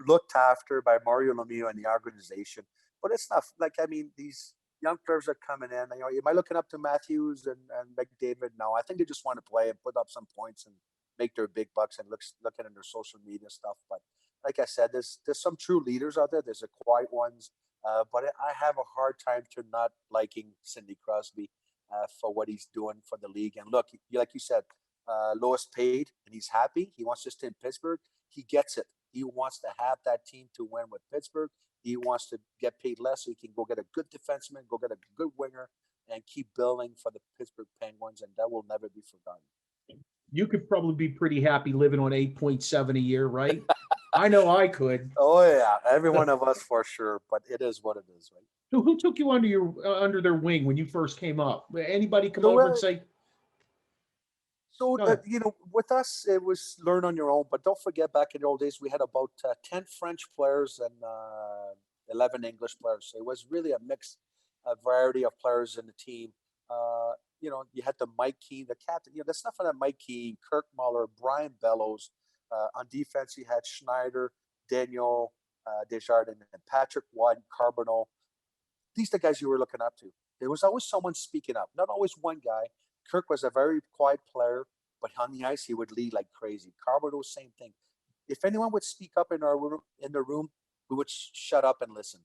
looked after by Mario Lemieux and the organization. But it's not like, I mean, these young players are coming in. You know, am I looking up to Matthews and McDavid? No, I think they just want to play and put up some points and make their big bucks and looking at their social media stuff. But like I said, there's some true leaders out there. There's the quiet ones. But I have a hard time to not liking Sidney Crosby for what he's doing for the league. And look, like you said, lowest paid, and he's happy. He wants to stay in Pittsburgh. He gets it. He wants to have that team to win with Pittsburgh. He wants to get paid less so he can go get a good defenseman, go get a good winger, and keep building for the Pittsburgh Penguins, and that will never be forgotten. You could probably be pretty happy living on 8.7 a year, right? I know I could. Oh yeah, every one of us for sure. But it is what it is, right? Who took you under their wing when you first came up? Anybody come over and say? So you know, with us, it was learn on your own. But don't forget, back in the old days, we had about 10 French players and 11 English players. So it was really a variety of players in the team. You know, you had the Mike Keane, the captain. You know, the stuff on that Mike Keane, Kirk Muller, Brian Bellows. On defense, you had Schneider, Daniel Desjardins, and Patrick Watt, Carbonneau. These are the guys you were looking up to. There was always someone speaking up, not always one guy. Kirk was a very quiet player, but on the ice, he would lead like crazy. Carbonneau, same thing. If anyone would speak up in the room, we would shut up and listen.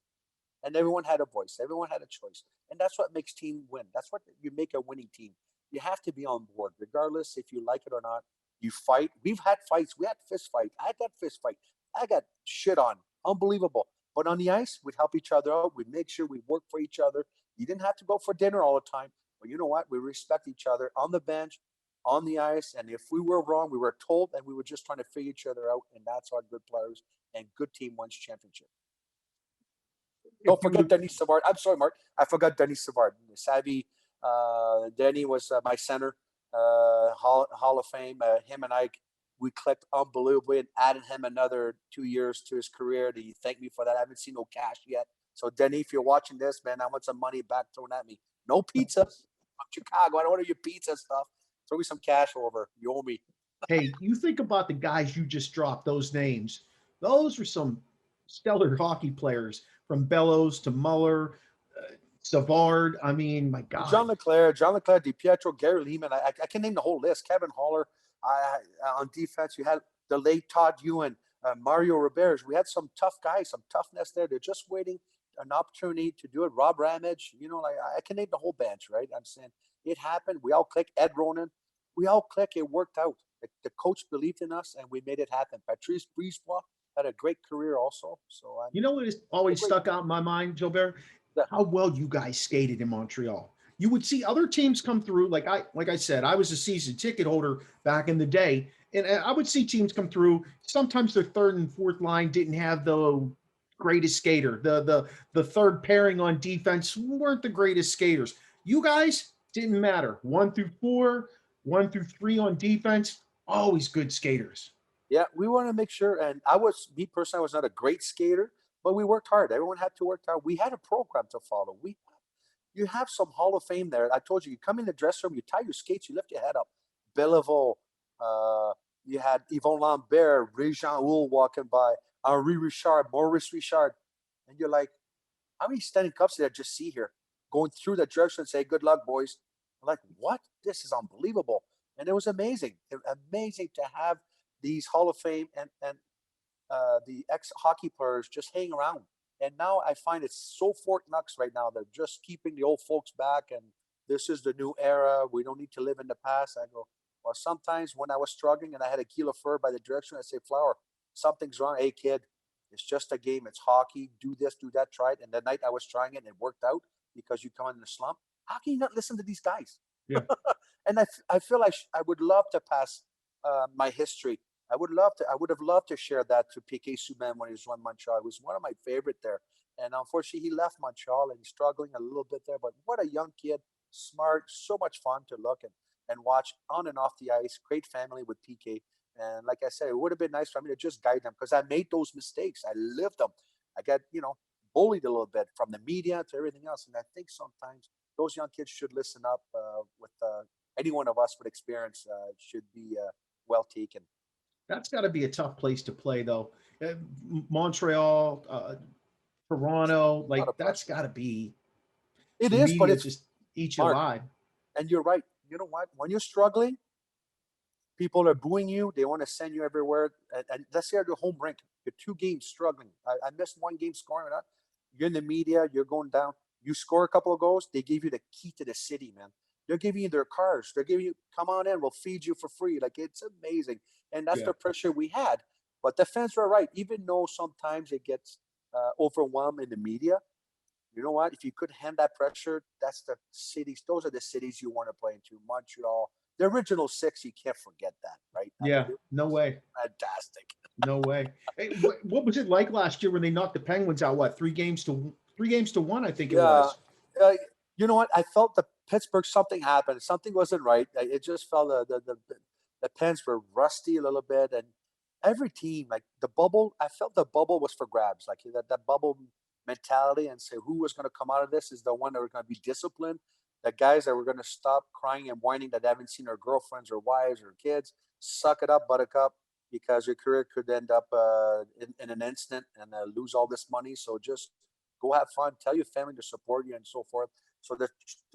And everyone had a voice. Everyone had a choice. And that's what makes team win. That's what you make a winning team. You have to be on board, regardless if you like it or not. You fight. We've had fights. We had fist fight. I got fist fight. I got shit on. Unbelievable. But on the ice, we'd help each other out. We'd make sure we work for each other. You didn't have to go for dinner all the time. But you know what? We respect each other on the bench, on the ice. And if we were wrong, we were told, and we were just trying to figure each other out. And that's how good players and good team wins championship. Don't forget Denis Savard. I'm sorry, Mark. I forgot Denis Savard. Savvy. Denny was my center. Hall of Fame. Him and I, we clicked unbelievably and added him another 2 years to his career. He thanked me for that. I haven't seen no cash yet. So, Denny, if you're watching this, man, I want some money back thrown at me. No pizza. I'm Chicago. I don't want your pizza stuff. Throw me some cash over. You owe me. Hey, you think about the guys you just dropped, those names. Those are some stellar hockey players, from Bellows to Muller, Savard. I mean, my God. John Leclerc, Di Pietro, Gary Lehman. I can name the whole list. Kevin Haller. On defense, you had the late Todd Ewan, Mario Rivera. We had some tough guys, some toughness there. They're just waiting an opportunity to do it. Rob Ramage, like I can name the whole bench, right? I'm saying it happened. We all clicked. Ed Ronan, we all clicked. It worked out. The coach believed in us, and we made it happen. Patrice Brisebois had a great career also. So You know what has always stuck out in my mind, Gilbert? How well you guys skated in Montreal. You would see other teams come through. Like I said, I was a season ticket holder back in the day, and I would see teams come through. Sometimes their third and fourth line didn't have the greatest skater. The third pairing on defense weren't the greatest skaters. You guys didn't matter. 1 through 4, 1 through 3 on defense, always good skaters. Yeah, we want to make sure. And me personally, I was not a great skater, but we worked hard. Everyone had to work hard. We had a program to follow. You have some Hall of Fame there. I told you, you come in the dressing room, you tie your skates, you lift your head up. Beliveau, you had Yvon Lambert, Réjean Houle walking by, Henri Richard, Maurice Richard. And you're like, how many Stanley Cups did I just see here? Going through the dressing room and say, good luck, boys. I'm like, what? This is unbelievable. And it was amazing. Amazing to have these Hall of Fame and the ex-hockey players just hang around. And now I find it's so Fort Knox right now. They're just keeping the old folks back, and this is the new era. We don't need to live in the past. I go, well, sometimes when I was struggling and I had a kilo fur by the direction, I say, Flower, something's wrong. Hey, kid, it's just a game. It's hockey. Do this, do that, try it. And the night I was trying it and it worked out because you come in the slump. How can you not listen to these guys? Yeah. And I feel like I would love to pass my history. I would have loved to share that to Piquet Souban when he was in Montreal. He was one of my favorite there. And unfortunately, he left Montreal and he's struggling a little bit there. But what a young kid, smart, so much fun to look and watch on and off the ice. Great family with Piquet. And like I said, it would have been nice for me to just guide them because I made those mistakes. I lived them. I got, bullied a little bit from the media to everything else. And I think sometimes those young kids should listen up with any one of us with experience should be well taken. That's got to be a tough place to play, though. Montreal, Toronto, like that's got to be. It is, but it's just eat you alive. And you're right. You know what? When you're struggling, people are booing you. They want to send you everywhere. And let's say at your home rink, you're 2 games struggling. I missed 1 game scoring. You're in the media. You're going down. You score a couple of goals. They give you the key to the city, man. They're giving you their cars. They're giving you, come on in. We'll feed you for free. Like, it's amazing. And that's the pressure we had. But the fans were right. Even though sometimes it gets overwhelmed in the media, you know what? If you could hand that pressure, that's the cities. Those are the cities you want to play into. Montreal, the original 6, you can't forget that, right? Yeah, no way. Fantastic. No way. Hey, what was it like last year when they knocked the Penguins out? What, 3 games to 1? I think it was. You know what? I felt the Pittsburgh, something happened. Something wasn't right. It just felt the Pens were rusty a little bit, and every team, like the bubble, I felt the bubble was for grabs. Like that bubble mentality, and say who was going to come out of this is the one that were going to be disciplined. The guys that were going to stop crying and whining that they haven't seen their girlfriends or wives or kids. Suck it up, buttercup, because your career could end up in an instant and lose all this money. So just go have fun. Tell your family to support you and so forth. So the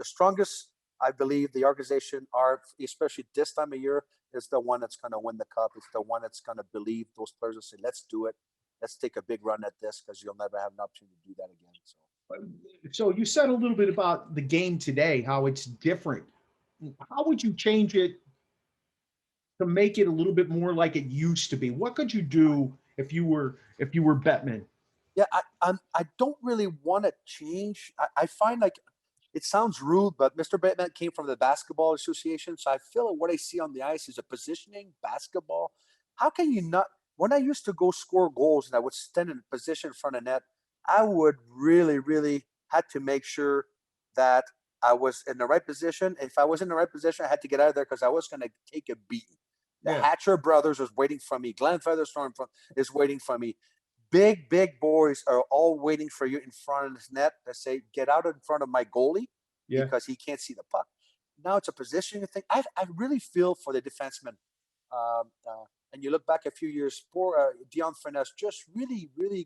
strongest, I believe, the organization are, especially this time of year, is the one that's going to win the cup. It's the one that's going to believe those players will say, let's do it. Let's take a big run at this because you'll never have an opportunity to do that again. So you said a little bit about the game today, how it's different. How would you change it to make it a little bit more like it used to be? What could you do if you were Bettman? Yeah, I don't really want to change. I find like it sounds rude, but Mr. Bettman came from the Basketball Association, so I feel like what I see on the ice is a positioning basketball. How can you not? When I used to go score goals and I would stand in a position in front of net, I would really, really had to make sure that I was in the right position. If I was in the right position, I had to get out of there because I was going to take a beating. The Hatcher brothers was waiting for me. Glenn Featherstone is waiting for me. Big boys are all waiting for you in front of this net to say, get out in front of my goalie because he can't see the puck. Now it's a positioning thing. I really feel for the defenseman. And you look back a few years, poor Dionne Finesse just really, really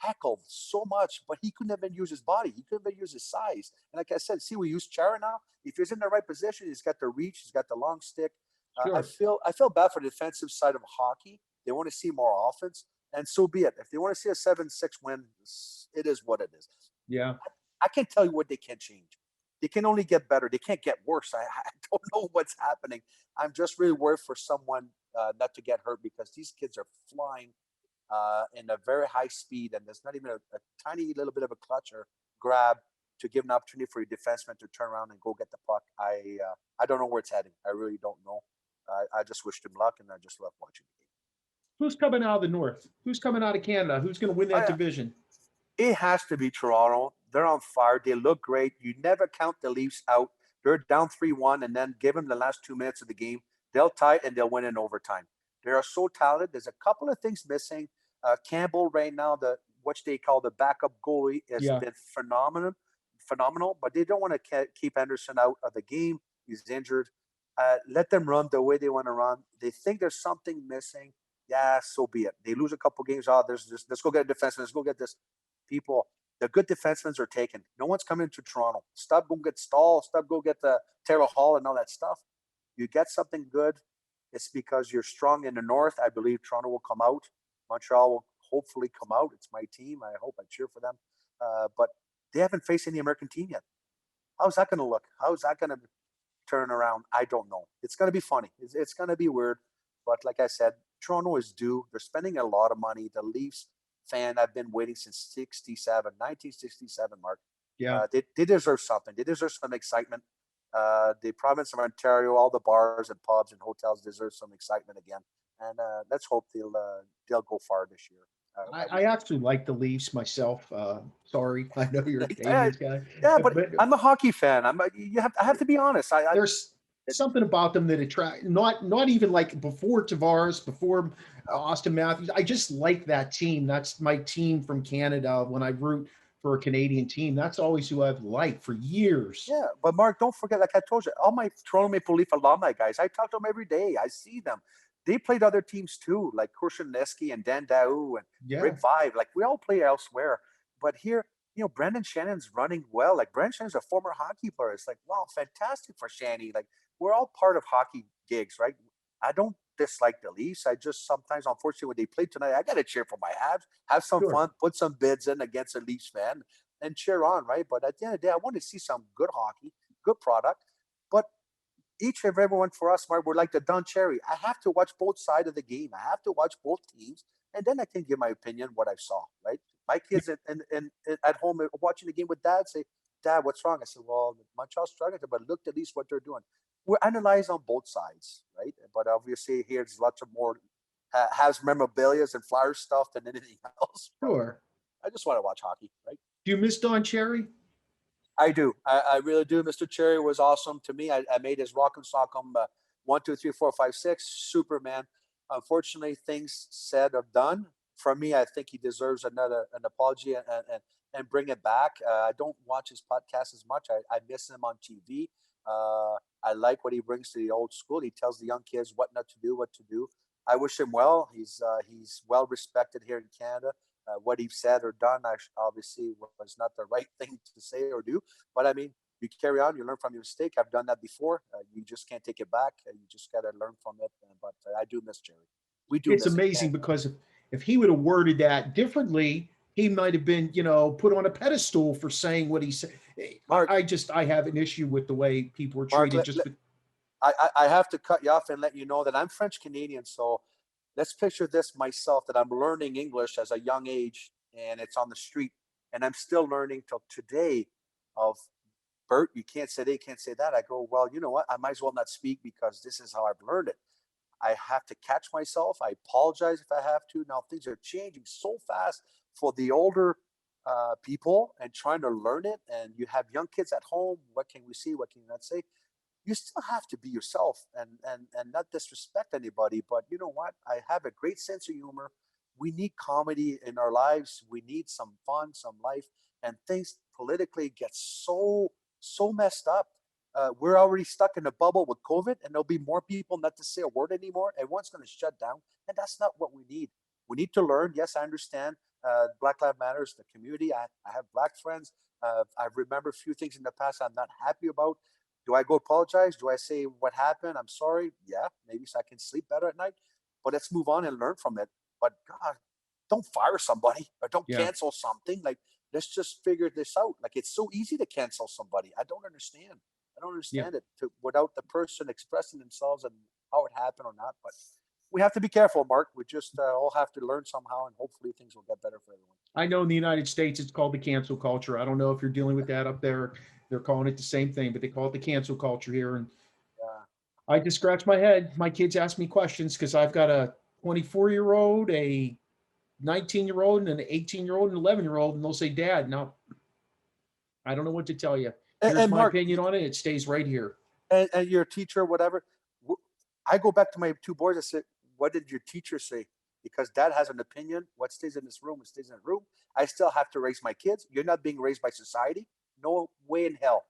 heckled so much, but he couldn't even use his body. He couldn't even use his size. And like I said, see, we use Chara now. If he's in the right position, he's got the reach, he's got the long stick. I Sure. feel bad for the defensive side of hockey. They want to see more offense, and so be it. If they want to see a 7-6 win, it is what it is. Yeah. I can't tell you what they can change. They can only get better. They can't get worse. I don't know what's happening. I'm just really worried for someone not to get hurt because these kids are flying in a very high speed, and there's not even a tiny little bit of a clutch or grab to give an opportunity for your defenseman to turn around and go get the puck. I don't know where it's heading. I really don't know. I just wished him luck, and I just love watching the game. Who's coming out of the North? Who's coming out of Canada? Who's going to win that division? It has to be Toronto. They're on fire. They look great. You never count the Leafs out. They're down 3-1, and then give them the last 2 minutes of the game. They'll tie it, and they'll win in overtime. They are so talented. There's a couple of things missing. Campbell right now, what they call the backup goalie, has been phenomenal. But they don't want to keep Anderson out of the game. He's injured. Let them run the way they want to run. They think there's something missing. Yeah, so be it. They lose a couple games. Let's go get a defenseman. Let's go get this. People, the good defensemen are taken. No one's coming to Toronto. Stop, go get Stahl. Stop, go get the Taylor Hall and all that stuff. You get something good. It's because you're strong in the North. I believe Toronto will come out. Montreal will hopefully come out. It's my team. I hope I cheer for them. But they haven't faced any American team yet. How's that going to look? How is that going to turn around? I don't know. It's going to be funny. It's going to be weird. But like I said, Toronto is due. They're spending a lot of money. The Leafs fan, I've been waiting since 1967, Mark. Yeah. They deserve something. They deserve some excitement. The province of Ontario, all the bars and pubs and hotels deserve some excitement again. And let's hope they'll go far this year. I actually like the Leafs myself. Sorry, I know you're a yeah, Canadiens guy. yeah, but I'm a hockey fan. I have to be honest. There's something about them that attract not even like before Tavares, before Austin Matthews. I just like that team. That's my team from Canada. When I root for a Canadian team, that's always who I've liked for years. Yeah, but Mark, don't forget, like I told you, all my Toronto Maple Leaf alumni guys, I talk to them every day. I see them. They played other teams too, like Kurshneski and Dan Daou and Rick Vive. Like we all play elsewhere. But here, Brendan Shannon's running well. Like Brendan Shannon's a former hockey player. It's like, wow, fantastic for Shanny. Like we're all part of hockey gigs, right? I don't dislike the Leafs. I just sometimes, unfortunately, when they play tonight, I got to cheer for my Habs, have some fun, put some bids in against a Leafs fan and cheer on, right? But at the end of the day, I want to see some good hockey, good product. But each and every one for us, Mark, we're like the Don Cherry. I have to watch both sides of the game. I have to watch both teams, and then I can give my opinion what I saw, right? My kids at home watching the game with Dad say, Dad, what's wrong? I said, well, Montreal's struggling, but look at least what they're doing. We're analyzing on both sides, right? But obviously here there's lots of more has memorabilia and flyer stuff than anything else. Sure. I just want to watch hockey, right? Do you miss Don Cherry? I do. I really do. Mr. Cherry was awesome to me. I made his rock and sock 1, 2, 3, 4, 5, 6. Superman. Unfortunately, things said or done. For me, I think he deserves an apology and bring it back. I don't watch his podcast as much. I miss him on TV. I like what he brings to the old school. He tells the young kids what not to do, what to do. I wish him well. He's well respected here in Canada. What he said or done, obviously, was not the right thing to say or do. But I mean, you carry on, you learn from your mistake. I've done that before. You just can't take it back. You just got to learn from it. But I do miss Jerry. We do. It's amazing because if he would have worded that differently, he might have been, put on a pedestal for saying what he said. Mark, I have an issue with the way people were treated. I have to cut you off and let you know that I'm French Canadian. So let's picture this myself, that I'm learning English as a young age and it's on the street and I'm still learning till today of Bert, you can't say they can't say that. I go, well, you know what? I might as well not speak because this is how I've learned it. I have to catch myself. I apologize if I have to. Now things are changing so fast for the older people and trying to learn it. And you have young kids at home. What can we see? What can you not say? You still have to be yourself and not disrespect anybody. But you know what? I have a great sense of humor. We need comedy in our lives. We need some fun, some life, and things politically get so messed up. We're already stuck in a bubble with COVID, and there'll be more people not to say a word anymore. Everyone's going to shut down, and that's not what we need. We need to learn. Yes, I understand. Black Lives Matters, the community. I have black friends. I remember a few things in the past I'm not happy about. Do I go apologize? Do I say what happened? I'm sorry. Yeah, maybe so I can sleep better at night. But let's move on and learn from it. But God, don't fire somebody or don't Yeah. cancel something. Like, let's just figure this out. Like, it's so easy to cancel somebody. I don't understand. I don't Yeah. understand it without the person expressing themselves and how it happened or not. But we have to be careful, Mark. We just all have to learn somehow, and hopefully things will get better for everyone. I know in the United States it's called the cancel culture. I don't know if you're dealing with that up there. They're calling it the same thing, but they call it the cancel culture here. And Yeah. I just scratch my head. My kids ask me questions because I've got a 24-year-old, a 19-year-old, and an 18-year-old, and an 11-year-old, and they'll say, "Dad, no, I don't know what to tell you. Here's And my Mark, opinion on it. It stays right here." and your teacher, whatever. I go back to my two boys. I said, "What did your teacher say?" Because dad has an opinion. What stays in this room, it stays in the room. I still have to raise my kids. You're not being raised by society. No way in hell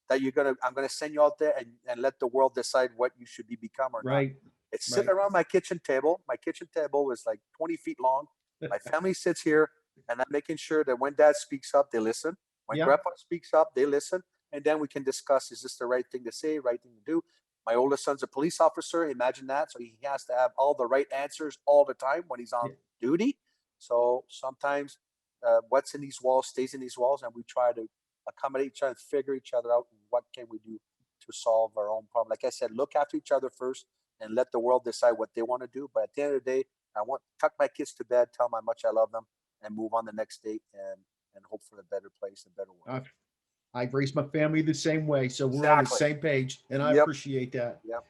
that I'm gonna send you out there and let the world decide what you should become or not. Right. It's sitting Right. around my kitchen table. My kitchen table is like 20 feet long. My family sits here, and I'm making sure that when dad speaks up, they listen. When Yeah. grandpa speaks up, they listen. And then we can discuss, is this the right thing to say, right thing to do? My oldest son's a police officer. Imagine that. So he has to have all the right answers all the time when he's on Yeah. duty. So sometimes what's in these walls stays in these walls, and we try to accommodate each other, figure each other out, and what can we do to solve our own problem. Like I said, look after each other first and let the world decide what they want to do. But at the end of the day, I want tuck my kids to bed, tell them how much I love them, and move on the next day and hope for a better place, a better world. I've raised my family the same way, so we're on the Exactly. same page, and I Yep. appreciate that. Yep.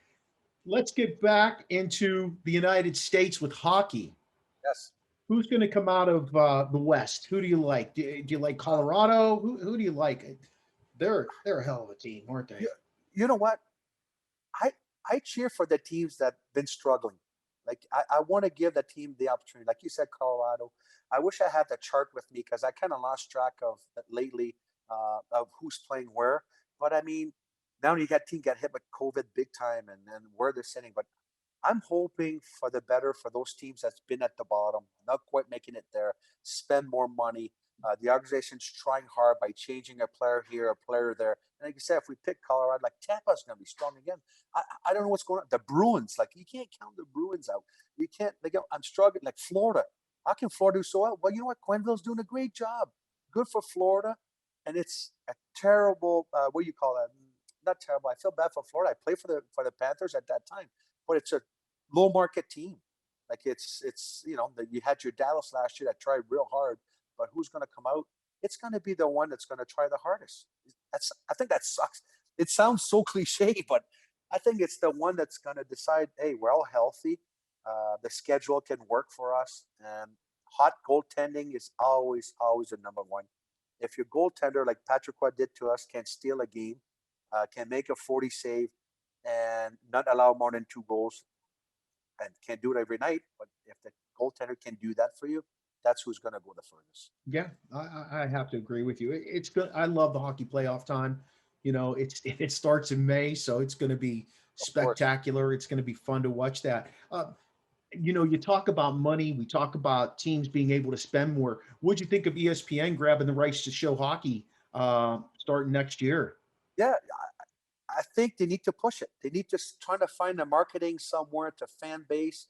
Let's get back into the United States with hockey. Yes. Who's going to come out of the West? Who do you like? Do you like Colorado? Who do you like? They're a hell of a team, aren't they? You, you know what? I I cheer for the teams that been struggling. Like I want to give the team the opportunity. Like you said, Colorado. I wish I had the chart with me because I kind of lost track of that lately of who's playing where. But I mean, now you got team got hit with COVID big time and where they're sitting. But I'm hoping for the better for those teams that's been at the bottom, not quite making it there. Spend more money. The organization's trying hard by changing a player here, a player there. And like you said, if we pick Colorado, like Tampa's going to be strong again. I don't know what's going on. The Bruins, like you can't count the Bruins out. You can't. Like I'm struggling. Like Florida, how can Florida do so well? Well, you know what? Quenneville's doing a great job. Good for Florida, and it's a terrible. What do you call that? Not terrible. I feel bad for Florida. I played for the Panthers at that time, but it's a low market team. Like it's you had your Dallas last year that tried real hard, but who's going to come out? It's going to be the one that's going to try the hardest. I think that sucks. It sounds so cliche, but I think it's the one that's going to decide. Hey, we're all healthy. The schedule can work for us, and hot goaltending is always the number one. If your goaltender, like Patrick Roy did to us, can steal a game, can make a 40 save, and not allow more than 2 goals, and can't do it every night. But if the goaltender can do that for you, that's who's going to go the furthest. Yeah, I have to agree with you. It's good. I love the hockey playoff time. It starts in May, so it's going to be Of course. spectacular. It's going to be fun to watch that. You talk about money. We talk about teams being able to spend more. What'd you think of ESPN grabbing the rights to show hockey starting next year? Yeah, I think they need to push it. They need to try to find the marketing somewhere to fan base.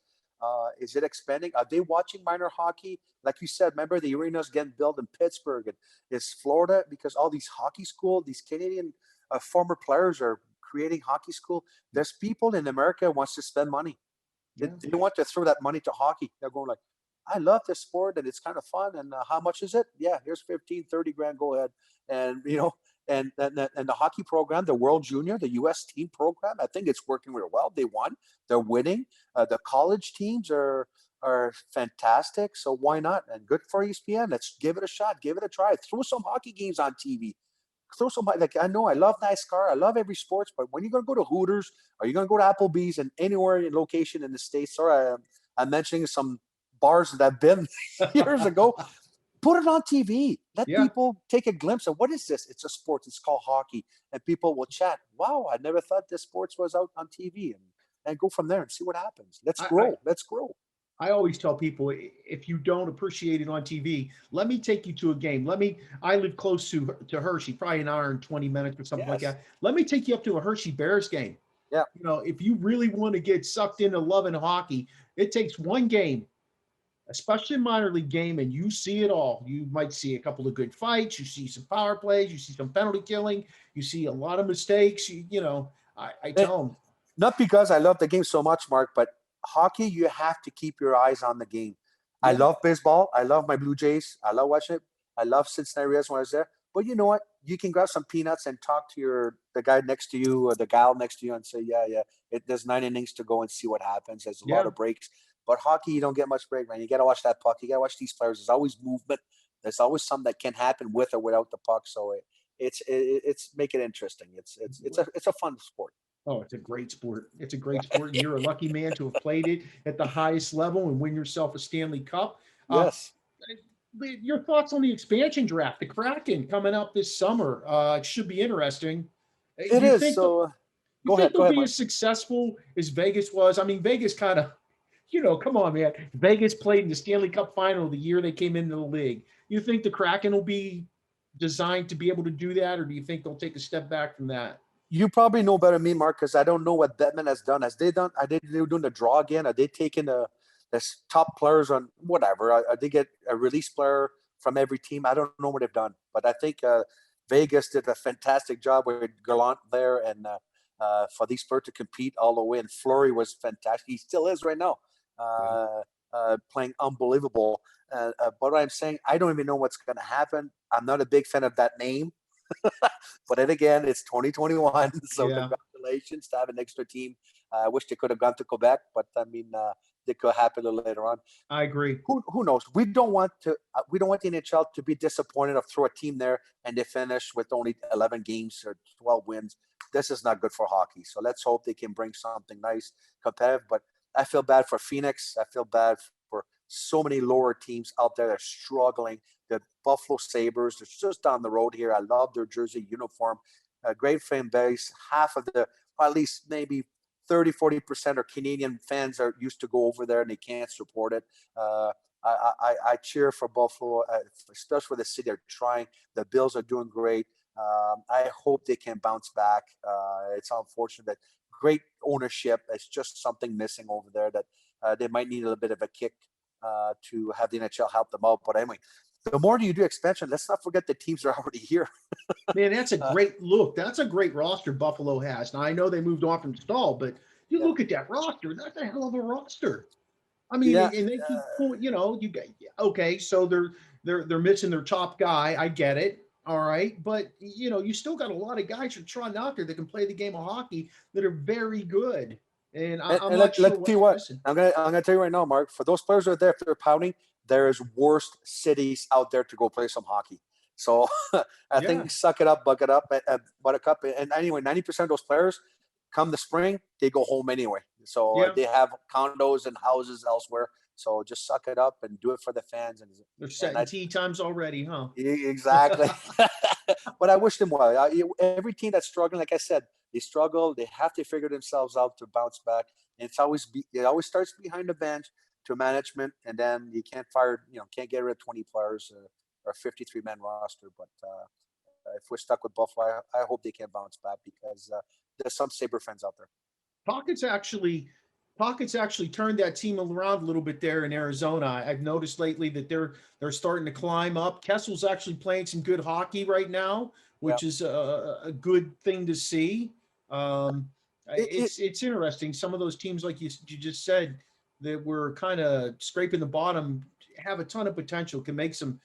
Is it expanding? Are they watching minor hockey? Like you said, remember the arenas getting built in Pittsburgh and is Florida because all these hockey school, these Canadian former players are creating hockey school. There's people in America wants to spend money. Yeah. They want to throw that money to hockey. They're going like, I love this sport and it's kind of fun. And how much is it? Yeah, here's 15, 30 grand. Go ahead. And, and the hockey program, the World Junior, the U.S. team program, I think it's working real well. They won. They're winning. The college teams are fantastic. So why not? And good for ESPN. Let's give it a shot. Give it a try. Throw some hockey games on TV. Throw some like I know I love NASCAR. I love every sports, but when you're going to go to Hooters, are you going to go to Applebee's and anywhere in location in the States? Sorry, I'm mentioning some bars that I've been years ago. Put it on TV. Let Yeah. people take a glimpse of what is this? It's a sport. It's called hockey, and people will chat. Wow, I never thought this sports was out on TV, and go from there and see what happens. Let's I, grow. Let's grow. I always tell people, if you don't appreciate it on TV, let me take you to a game. I live close to Hershey, probably an hour and 20 minutes or something like Yes. that. Let me take you up to a Hershey Bears game. Yeah. If you really want to get sucked into loving hockey, it takes one game, especially a minor league game, and you see it all. You might see a couple of good fights. You see some power plays. You see some penalty killing. You see a lot of mistakes. I Eh, tell them, Not because I love the game so much, Mark, but hockey, you have to keep your eyes on the game. I yeah, love baseball. I love my Blue Jays. I love watching it. I love Cincinnati Reds when I was there. But you know what? You can grab some peanuts and talk to the guy next to you or the gal next to you and say, yeah, there's 9 innings to go and see what happens. There's a lot yeah. of breaks. But hockey, you don't get much break, man. You got to watch that puck. You got to watch these players. There's always movement. There's always something that can happen with or without the puck. So it's make it interesting. It's a fun sport. Oh, it's a great sport. It's a great sport, and you're a lucky man to have played it at the highest level and win yourself a Stanley Cup. Uh, Yes, your thoughts on the expansion draft, the Kraken coming up this summer? It should be interesting. it You is. think the, So you go think ahead. Go they'll ahead, be Mark. as successful as Vegas was? I mean, Vegas kind of, come on, man. Vegas played in the Stanley Cup final the year they came into the league. You think the Kraken will be designed to be able to do that, or do you think they'll take a step back from that? You probably know better than me, Mark, because I don't know what Bettman has done. Has they done? They were doing the draw again? Are they taking the top players on whatever? Are they get a release player from every team? I don't know what they've done, but I think Vegas did a fantastic job with Gallant there, and for these players to compete all the way. And Fleury was fantastic. He still is right now, Yeah. playing unbelievable. But what I'm saying, I don't even know what's going to happen. I'm not a big fan of that name. But then again, it's 2021, so Yeah, congratulations to have an extra team. I wish they could have gone to Quebec, but I mean, they could happen a little later on. I agree. Who knows? We don't want the NHL to be disappointed of throw a team there and they finish with only 11 games or 12 wins. This is not good for hockey. So let's hope they can bring something nice, competitive. But I feel bad for Phoenix. I feel bad for so many lower teams out there that are struggling. The Buffalo Sabres, they're just down the road here. I love their jersey uniform. A great fan base. Half of the, or at least maybe 30-40% are Canadian fans are used to go over there and they can't support it. Uh, I cheer for Buffalo, especially for the city. They're trying. The Bills are doing great. I hope they can bounce back. It's unfortunate that great ownership. It's just something missing over there that they might need a little bit of a kick to have the NHL help them out. But anyway, the more you do expansion, let's not forget the teams are already here. Man, that's a Uh, great look. That's a great roster Buffalo has. Now I know they moved on from Stahl, but you yeah, look at that roster. That's a hell of a roster. I mean, yeah. and they keep pulling. You get okay. So they're missing their top guy. I get it. All right, but you still got a lot of guys you're trying out there that can play the game of hockey that are very good. And I'm And not sure let's tell what you they're what, missing. I'm gonna tell you right now, Mark. For those players that are there, if they're pouting, there's worst cities out there to go play some hockey. So I Yeah, think suck it up, buck it up, buttercup. And anyway, 90% of those players come the spring, they go home anyway. So yeah. they have condos and houses elsewhere. So just suck it up and do it for the fans. They're And setting tee times already, huh? exactly. But I wish them well. Every team that's struggling, like I said, they struggle. They have to figure themselves out to bounce back. And it always starts behind the bench to management, and then you can't can't get rid of 20 players or a 53-man roster. But if we're stuck with Buffalo, I hope they can bounce back because there's some Sabre fans out there. Pockets actually Pockets actually turned that team around a little bit there in Arizona. I've noticed lately that they're starting to climb up. Kessel's actually playing some good hockey right now, Yeah. which is a good thing to see. Um, It, it, it's interesting. Some of those teams, like you just said, that were kind of scraping the bottom, have a ton of potential, can make some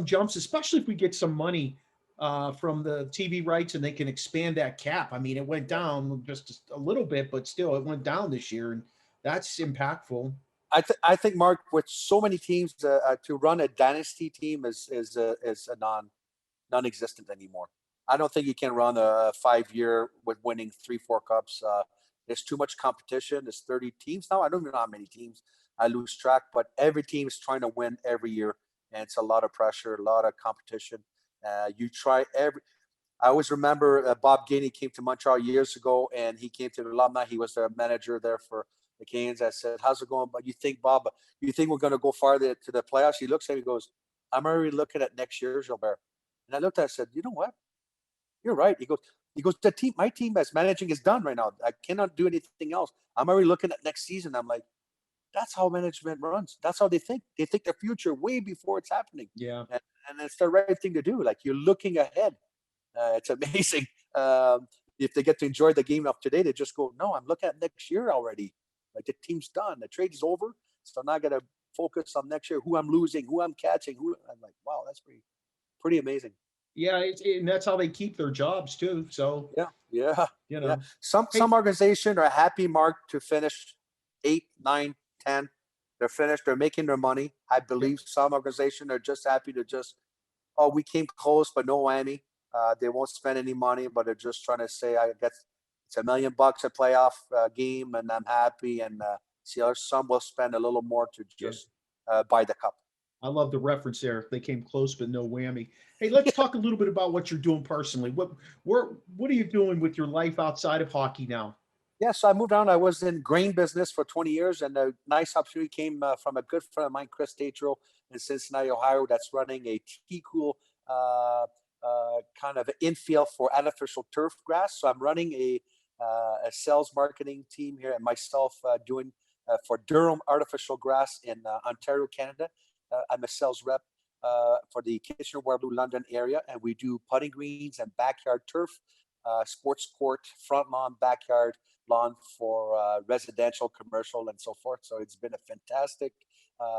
jumps, especially if we get some money from the TV rights and they can expand that cap. I mean, it went down just a little bit, but still, it went down this year, and that's impactful. I think Mark, with so many teams, to run a dynasty team is a non-existent anymore. I don't think you can run a 5 year with winning 3-4 cups. There's too much competition. There's 30 teams now. I don't even know how many teams. I lose track, but every team is trying to win every year, and it's a lot of pressure, a lot of competition. You try every. I always remember Bob Gainey came to Montreal years ago, and he came to the alumni. He was their manager there for the Canes. I said, how's it going? But you think, Bob, you think we're going to go farther to the playoffs? He looks at me and goes, I'm already looking at next year, Gilbert. And I looked at it and said, you know what? You're right. He goes, my team as managing is done right now. I cannot do anything else. I'm already looking at next season. I'm like, that's how management runs. That's how they think. They think the future way before it's happening. Yeah. And it's the right thing to do. Like, you're looking ahead. It's amazing. If they get to enjoy the game of today, they just go, no, I'm looking at next year already. Like, the team's done. The trade is over. So now I got to focus on next year, who I'm losing, who I'm catching. I'm like, wow, that's pretty amazing. Yeah, and that's how they keep their jobs too. So Yeah. Some Hey, organization are happy, Mark, to finish 8, 9, 10. They're finished. They're making their money. I believe some organization are just happy to we came close, but no whammy. They won't spend any money, but they're just trying to say, I guess it's $1 million a playoff game, and I'm happy. And some will spend a little more to just buy the cup. I love the reference there. They came close, but no whammy. Hey, let's talk a little bit about what you're doing personally. What are you doing with your life outside of hockey now? Yeah, so I moved around. I was in grain business for 20 years, and a nice opportunity came from a good friend of mine, Chris Tatro, in Cincinnati, Ohio, that's running a T-Cool kind of infield for artificial turf grass. So I'm running a sales marketing team here, and myself doing for Durham artificial grass in Ontario, Canada. I'm a sales rep for the Kitchener-Waterloo, London area, and we do putting greens and backyard turf, sports court, front lawn, backyard lawn for residential, commercial, and so forth. So it's been a fantastic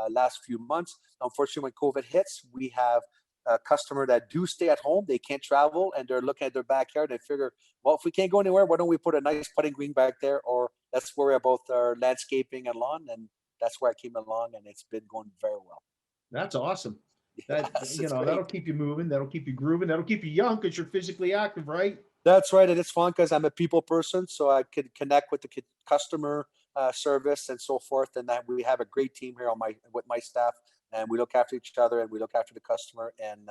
last few months. Unfortunately, when COVID hits, we have a customer that do stay at home. They can't travel, and they're looking at their backyard and figure, well, if we can't go anywhere, why don't we put a nice putting green back there? Or let's worry about our landscaping and lawn. And that's where I came along, and it's been going very well. That's awesome. That Yes, it's great. that'll keep you moving. That'll keep you grooving. That'll keep you young because you're physically active, right? That's right. And it's fun because I'm a people person, so I can connect with the customer service and so forth. And that we have a great team here with my staff, and we look after each other and we look after the customer, and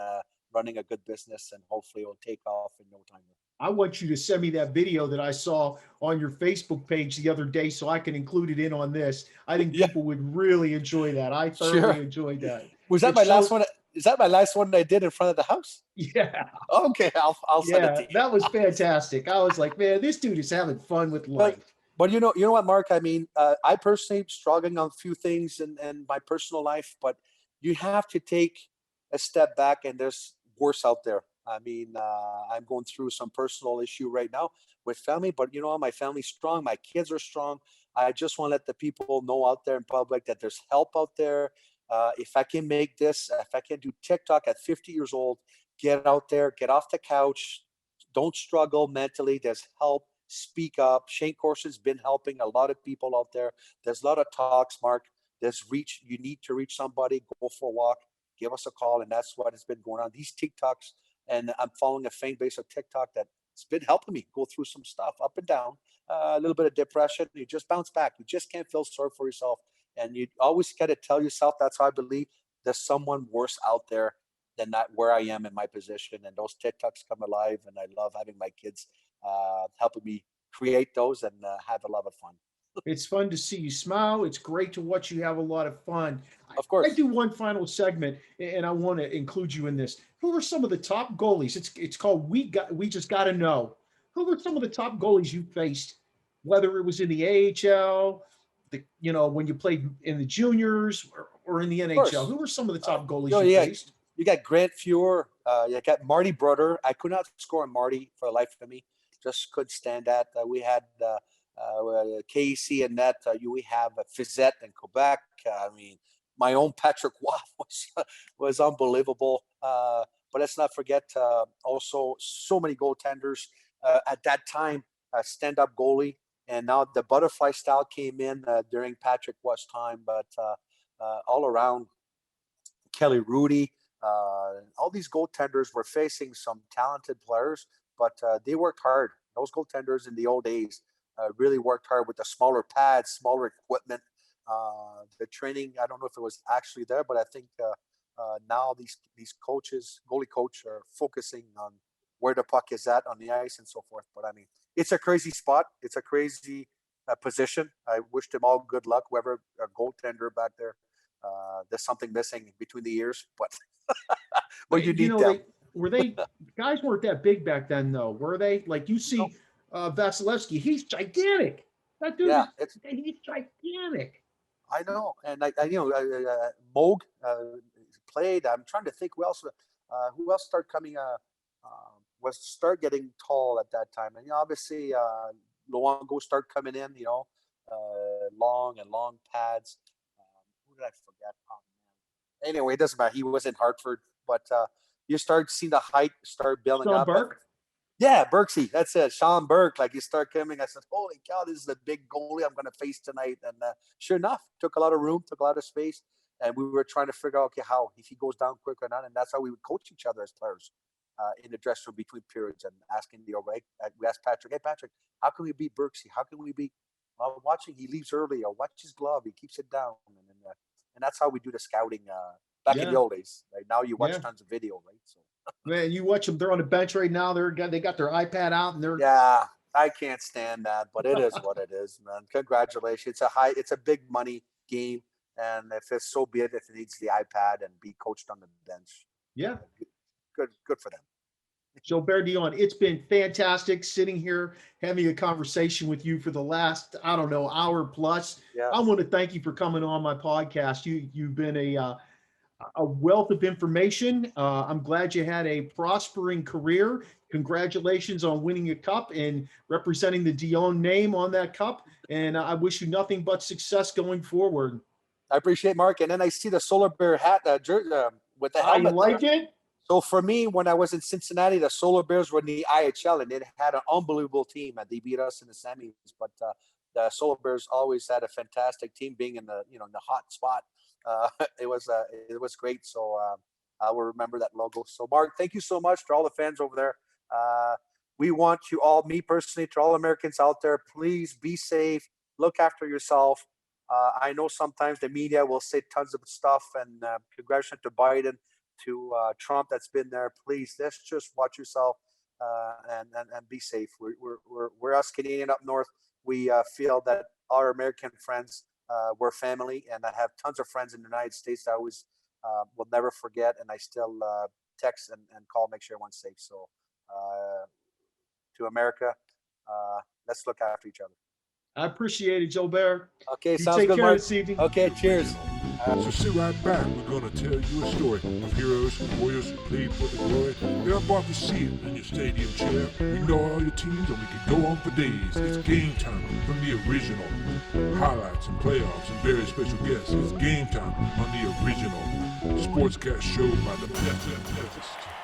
running a good business, and hopefully it will take off in no time. I want you to send me that video that I saw on your Facebook page the other day so I can include it in on this. I think people would really enjoy that. I thoroughly enjoyed that. Was that my last one? Is that my last one I did in front of the house? Yeah. Okay, I'll send it to you. That was fantastic. I was like, man, this dude is having fun with life. But you know what, Mark? I mean, I personally struggling on a few things in my personal life, but you have to take a step back, and there's worse out there. I mean, I'm going through some personal issue right now with family, but my family's strong. My kids are strong. I just want to let the people know out there in public that there's help out there. If I can make this, if I can do TikTok at 50 years old, get out there, get off the couch, don't struggle mentally. There's help. Speak up. Shane Corson's been helping a lot of people out there. There's a lot of talks, Mark. There's reach. You need to reach somebody. Go for a walk. Give us a call, and that's what has been going on. These TikToks, and I'm following a fan base of TikTok that's been helping me go through some stuff up and down, a little bit of depression. You just bounce back. You just can't feel sorry for yourself. And you always got to tell yourself, that's how I believe, there's someone worse out there than that where I am in my position. And those TikToks come alive, and I love having my kids helping me create those and have a lot of fun. It's fun to see you smile. It's great to watch you have a lot of fun. Of course. I do one final segment, and I want to include you in this. Who are some of the top goalies? It's called We Just Got to Know. Who are some of the top goalies you faced, whether it was in the AHL, when you played in the juniors or in the NHL? Who were some of the top goalies you faced? You got Grant Fuhr. You got Marty Brodeur. I could not score on Marty for the life of me. Just couldn't stand that. We had KC and net. We have Fizzette in Quebec. I mean, my own Patrick Waugh was unbelievable. But let's not forget also so many goaltenders at that time, stand-up goalie. And now the butterfly style came in during Patrick Waugh's time. But all around, Kelly Rudy, all these goaltenders were facing some talented players, but they worked hard. Those goaltenders in the old days really worked hard with the smaller pads, smaller equipment. The training, I don't know if it was actually there, but I think now these coaches, goalie coach, are focusing on where the puck is at on the ice and so forth. But I mean, it's a crazy spot. It's a crazy position. I wished him all good luck, whoever a goaltender back there. There's something missing between the ears, but you need them. Guys weren't that big back then, though, were they? Like you see, Vasilevsky, he's gigantic. That dude, he's gigantic. I know, and Moog played. I'm trying to think who else started coming. Start getting tall at that time, and obviously Luongo start coming in. Long pads. Who did I forget? Oh, man. Anyway, it doesn't matter. He was in Hartford, but you start seeing the height start building Shawn up. Burke? Yeah, Burksy. That's it. Shawn Burke. Like, you start coming. I said, holy cow, this is the big goalie I'm going to face tonight. And sure enough, took a lot of room, took a lot of space. And we were trying to figure out, okay, how, if he goes down quick or not. And that's how we would coach each other as players in the dressing room between periods and asking we asked Patrick, hey, Patrick, how can we beat Burksy? How can we beat watching? He leaves early, or watch his glove. He keeps it down. And that's how we do the scouting back in the old days. Right now you watch tons of video, right? So. Man, you watch them. They're on the bench right now. They got their iPad out, and they're I can't stand that, but it is what it is, man. Congratulations. It's a big money game, and if it's so be it, if it needs the iPad and be coached on the bench, good for them. Gilbert Dionne, it's been fantastic sitting here having a conversation with you for the last, hour plus. Yeah. I want to thank you for coming on my podcast. You've been a wealth of information. I'm glad you had a prospering career. Congratulations on winning a cup and representing the Dionne name on that cup. And I wish you nothing but success going forward. I appreciate Mark. And then I see the Solar Bear hat with the helmet. You like it? So for me, when I was in Cincinnati, the Solar Bears were in the ECHL, and it had an unbelievable team, and they beat us in the semis. But the Solar Bears always had a fantastic team, being in the the hot spot. It was great. So I will remember that logo. So Mark, thank you so much to all the fans over there. We want you all, me personally, to all Americans out there, please be safe, look after yourself. I know sometimes the media will say tons of stuff, and congratulations to Biden, to Trump that's been there. Please, let's just watch yourself and be safe. We're us Canadian up north. We feel that our American friends, we're family, and I have tons of friends in the United States that I always will never forget, and I still text and call, make sure everyone's safe. So to America, let's look after each other. I appreciate it, Gilbert. Okay, you sounds take good, care Mark. this evening. Okay, cheers. So sit right back. We're going to tell you a story of heroes and warriors who played for the glory. They're about to see it in your stadium chair. We know all your teams, and we can go on for days. It's game time from the original. Highlights and playoffs and very special guests. It's game time on the original Sportscast show by the best.